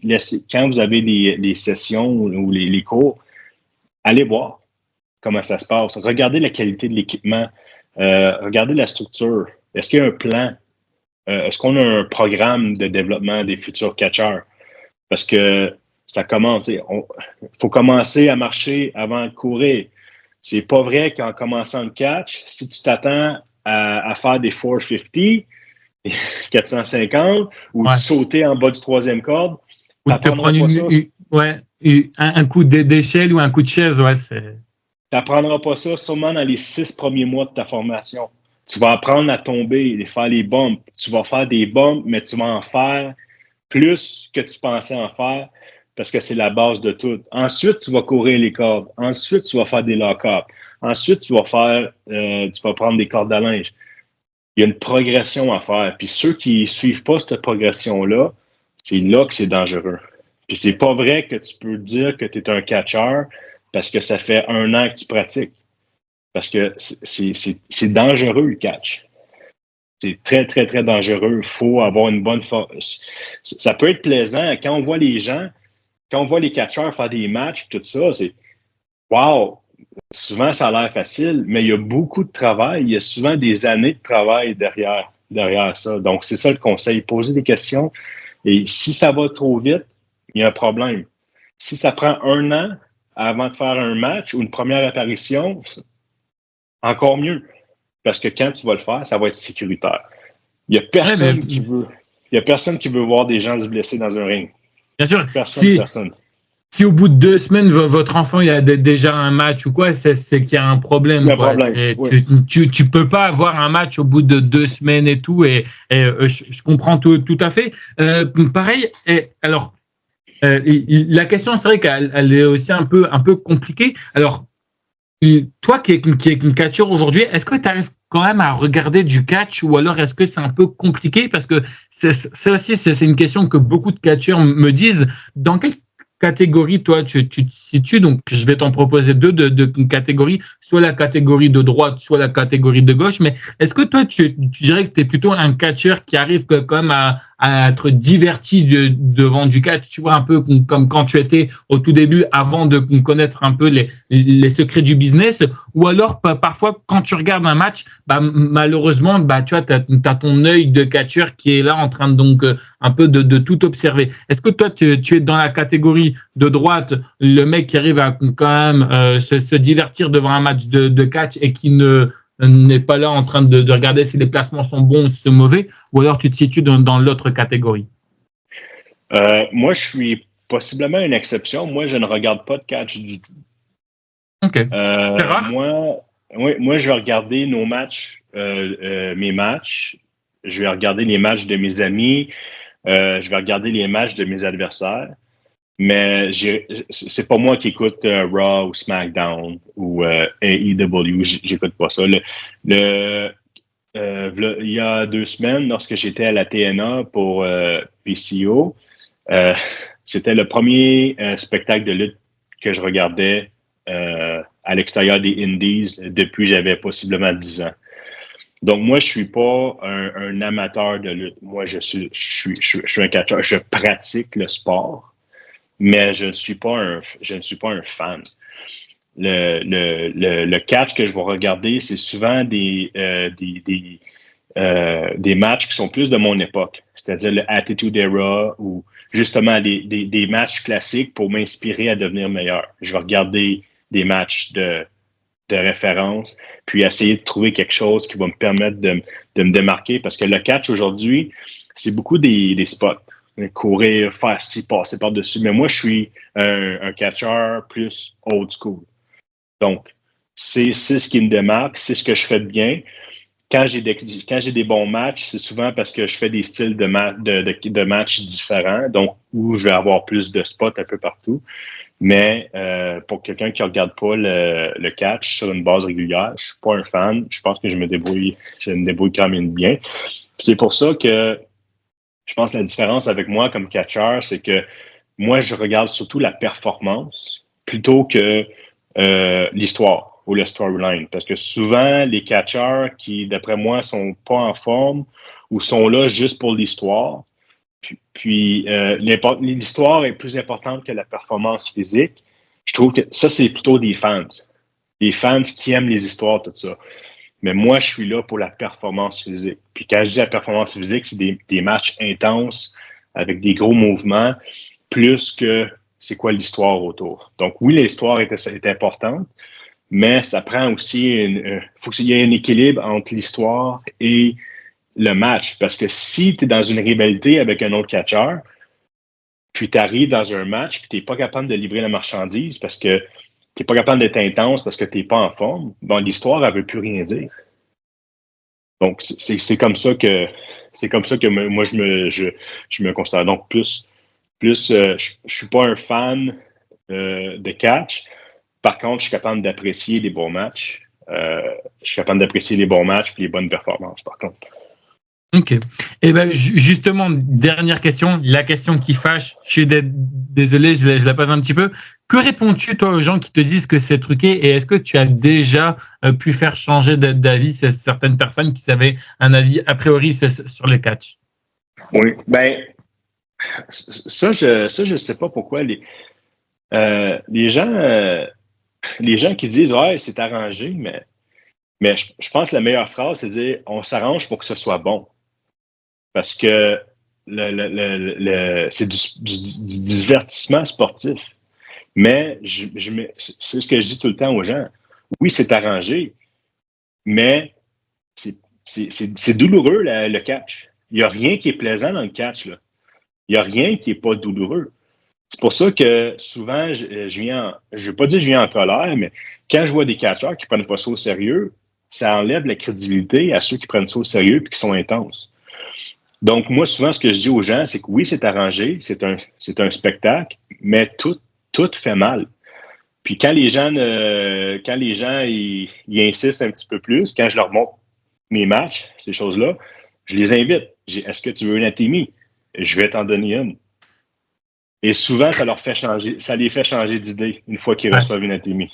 quand vous avez les sessions ou les cours, allez voir comment ça se passe. Regardez la qualité de l'équipement. Regardez la structure. Est-ce qu'il y a un plan? Est-ce qu'on a un programme de développement des futurs catcheurs? Parce que ça commence. Il faut commencer à marcher avant de courir. C'est pas vrai qu'en commençant le catch, si tu t'attends à faire des 450, 450, ou sauter en bas du troisième corde, ou te prendre un coup d'échelle ou un coup de chaise, tu n'apprendras pas ça sûrement dans les 6 premiers mois de ta formation. Tu vas apprendre à tomber, à faire les bumps. Tu vas faire des bumps, mais tu vas en faire plus que tu pensais en faire parce que c'est la base de tout. Ensuite, tu vas courir les cordes. Ensuite, tu vas faire des lock-ups. Ensuite, tu vas prendre des cordes à linge. Il y a une progression à faire. Puis ceux qui ne suivent pas cette progression-là, c'est là que c'est dangereux. Puis c'est pas vrai que tu peux dire que tu es un catcheur parce que ça fait 1 an que tu pratiques. Parce que c'est dangereux, le catch. C'est très, très, très dangereux. Il faut avoir une bonne force. Ça peut être plaisant. Quand on voit les gens, quand on voit les catcheurs faire des matchs, tout ça, c'est « wow ». Souvent, ça a l'air facile, mais il y a beaucoup de travail. Il y a souvent des années de travail derrière ça. Donc, c'est ça le conseil. Poser des questions. Et si ça va trop vite, il y a un problème. Si ça prend 1 an avant de faire un match ou une première apparition, encore mieux. Parce que quand tu vas le faire, ça va être sécuritaire. Il n'y a personne qui veut voir des gens se blesser dans un ring. Bien sûr. Personne. Si au bout de 2 semaines, votre enfant il a déjà un match ou quoi, c'est qu'il y a un problème. Il y a un problème. Oui. Tu peux pas avoir un match au bout de 2 semaines et tout. Et je comprends tout à fait. Pareil. Alors, la question, c'est vrai qu'elle est aussi un peu compliquée. Alors, toi qui es une catcheur aujourd'hui, est-ce que tu arrives quand même à regarder du catch ou alors est-ce que c'est un peu compliqué? Parce que c'est une question que beaucoup de catcheurs me disent. Dans quelle catégorie, toi, tu te situes? Donc, je vais t'en proposer 2 de catégories, soit la catégorie de droite, soit la catégorie de gauche. Mais est-ce que toi, tu dirais que tu es plutôt un catcheur qui arrive quand même à être diverti devant du catch, tu vois, un peu comme quand tu étais au tout début, avant de connaître un peu les secrets du business, ou alors parfois quand tu regardes un match, malheureusement, tu vois, t'as ton œil de catcheur qui est là en train de, donc un peu de tout observer. Est-ce que toi, tu es dans la catégorie de droite, le mec qui arrive à quand même se divertir devant un match de catch et qui n'est pas là en train de regarder si les placements sont bons ou si c'est mauvais, ou alors tu te situes dans l'autre catégorie? Moi, je suis possiblement une exception. Moi, je ne regarde pas de catch du tout. OK. C'est rare? Moi, je vais regarder nos matchs, mes matchs. Je vais regarder les matchs de mes amis. Je vais regarder les matchs de mes adversaires. Mais c'est pas moi qui écoute Raw ou SmackDown ou AEW. J'écoute pas ça. Il y a 2 semaines, lorsque j'étais à la TNA pour PCO, c'était le premier spectacle de lutte que je regardais à l'extérieur des Indies depuis que j'avais possiblement 10 ans. Donc, moi, je suis pas un amateur de lutte. Moi, je suis un catcheur. Je pratique le sport, mais je ne suis pas un fan. Le catch que je vais regarder, c'est souvent des matchs qui sont plus de mon époque, c'est-à-dire le Attitude Era ou justement des matchs classiques pour m'inspirer à devenir meilleur. Je vais regarder des matchs de référence, puis essayer de trouver quelque chose qui va me permettre de me démarquer, parce que le catch aujourd'hui, c'est beaucoup des spots. Courir, faire ci, passer par-dessus. Mais moi, je suis un catcheur plus old school. Donc, c'est ce qui me démarque, c'est ce que je fais de bien. Quand j'ai des bons matchs, c'est souvent parce que je fais des styles de matchs différents, donc où je vais avoir plus de spots un peu partout. Mais pour quelqu'un qui ne regarde pas le catch sur une base régulière, je ne suis pas un fan. Je pense que je me débrouille quand même bien. C'est pour ça que je pense que la différence avec moi comme catcheur, c'est que moi, je regarde surtout la performance plutôt que l'histoire ou le storyline. Parce que souvent, les catcheurs qui, d'après moi, sont pas en forme ou sont là juste pour l'histoire, puis l'histoire est plus importante que la performance physique. Je trouve que ça, c'est plutôt des fans. Des fans qui aiment les histoires, tout ça. Mais moi, je suis là pour la performance physique. Puis quand je dis la performance physique, c'est des matchs intenses avec des gros mouvements, plus que c'est quoi l'histoire autour. Donc oui, l'histoire est importante, mais ça prend aussi faut qu'il y ait un équilibre entre l'histoire et le match. Parce que si tu es dans une rivalité avec un autre catcheur, puis tu arrives dans un match, puis tu n'es pas capable de livrer la marchandise parce que tu n'es pas capable d'être intense parce que tu n'es pas en forme, bon, l'histoire, elle ne veut plus rien dire. Donc, c'est comme ça que moi, je me considère. Donc, je suis pas un fan de catch. Par contre, je suis capable d'apprécier les bons matchs. Je suis capable d'apprécier les bons matchs et les bonnes performances, par contre. OK. Et ben justement, dernière question, la question qui fâche. Je suis désolé, je la passe un petit peu. Que réponds-tu, toi, aux gens qui te disent que c'est truqué, et est-ce que tu as déjà pu faire changer d'avis certaines personnes qui avaient un avis a priori sur le catch? Oui, ben ça, je sais pas pourquoi les gens qui disent ouais, c'est arrangé, mais je pense que la meilleure phrase, c'est de dire on s'arrange pour que ce soit bon. Parce que c'est du divertissement sportif. Mais c'est ce que je dis tout le temps aux gens. Oui, c'est arrangé, mais c'est douloureux, le catch. Il n'y a rien qui est plaisant dans le catch, là. Il n'y a rien qui n'est pas douloureux. C'est pour ça que souvent, je ne veux pas dire que je viens en colère, mais quand je vois des catcheurs qui ne prennent pas ça au sérieux, ça enlève la crédibilité à ceux qui prennent ça au sérieux et qui sont intenses. Donc, moi, souvent, ce que je dis aux gens, c'est que oui, c'est arrangé, c'est un spectacle, mais tout fait mal. Puis quand les gens ils insistent un petit peu plus, quand je leur montre mes matchs, ces choses-là, je les invite. Est-ce que tu veux une atémie? Je vais t'en donner une. Et souvent, ça les fait changer d'idée une fois qu'ils reçoivent une atémie.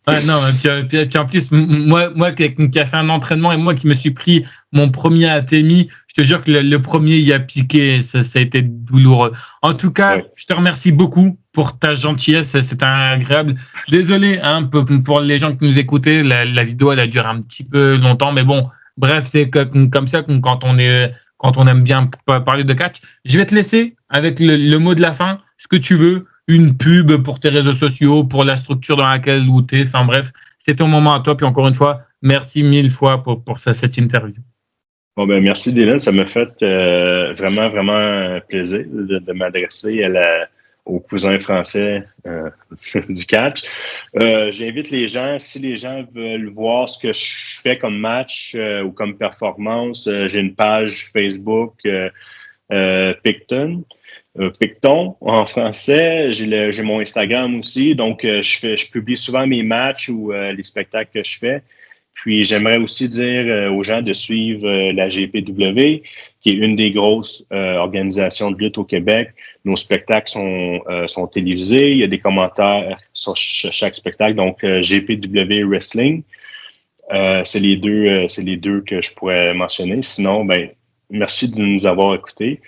Ouais, non, puis en plus, moi qui a fait un entraînement et moi qui me suis pris mon premier ATMI, je te jure que le premier y a piqué, ça a été douloureux. En tout cas, ouais. Je te remercie beaucoup pour ta gentillesse, c'était agréable. Désolé pour les gens qui nous écoutaient, la vidéo elle a duré un petit peu longtemps, mais bon, bref, c'est comme ça quand on aime bien parler de catch. Je vais te laisser avec le mot de la fin, ce que tu veux. Une pub pour tes réseaux sociaux, pour la structure dans laquelle tu es. Enfin bref, c'est ton moment à toi. Puis encore une fois, merci 1000 fois pour cette interview. Bon, ben merci Dylan, ça m'a fait vraiment, vraiment plaisir de m'adresser aux cousins français du catch. J'invite les gens, si les gens veulent voir ce que je fais comme match ou comme performance, j'ai une page Facebook Picton en français. J'ai mon Instagram aussi, donc je publie souvent mes matchs ou les spectacles que je fais. Puis j'aimerais aussi dire aux gens de suivre la GPW, qui est une des grosses organisations de lutte au Québec. Nos spectacles sont télévisés, il y a des commentaires sur chaque spectacle, donc GPW Wrestling. C'est les deux que je pourrais mentionner. Sinon, ben merci de nous avoir écoutés.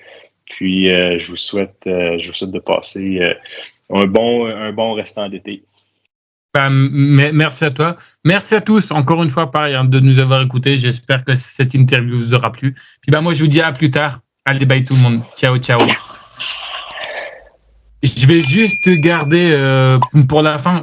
Puis je vous souhaite de passer un bon restant d'été. Merci à toi. Merci à tous, encore une fois, pareil, de nous avoir écoutés. J'espère que cette interview vous aura plu. Puis moi, je vous dis à plus tard. Allez, bye tout le monde. Ciao, ciao. Je vais juste garder pour la fin.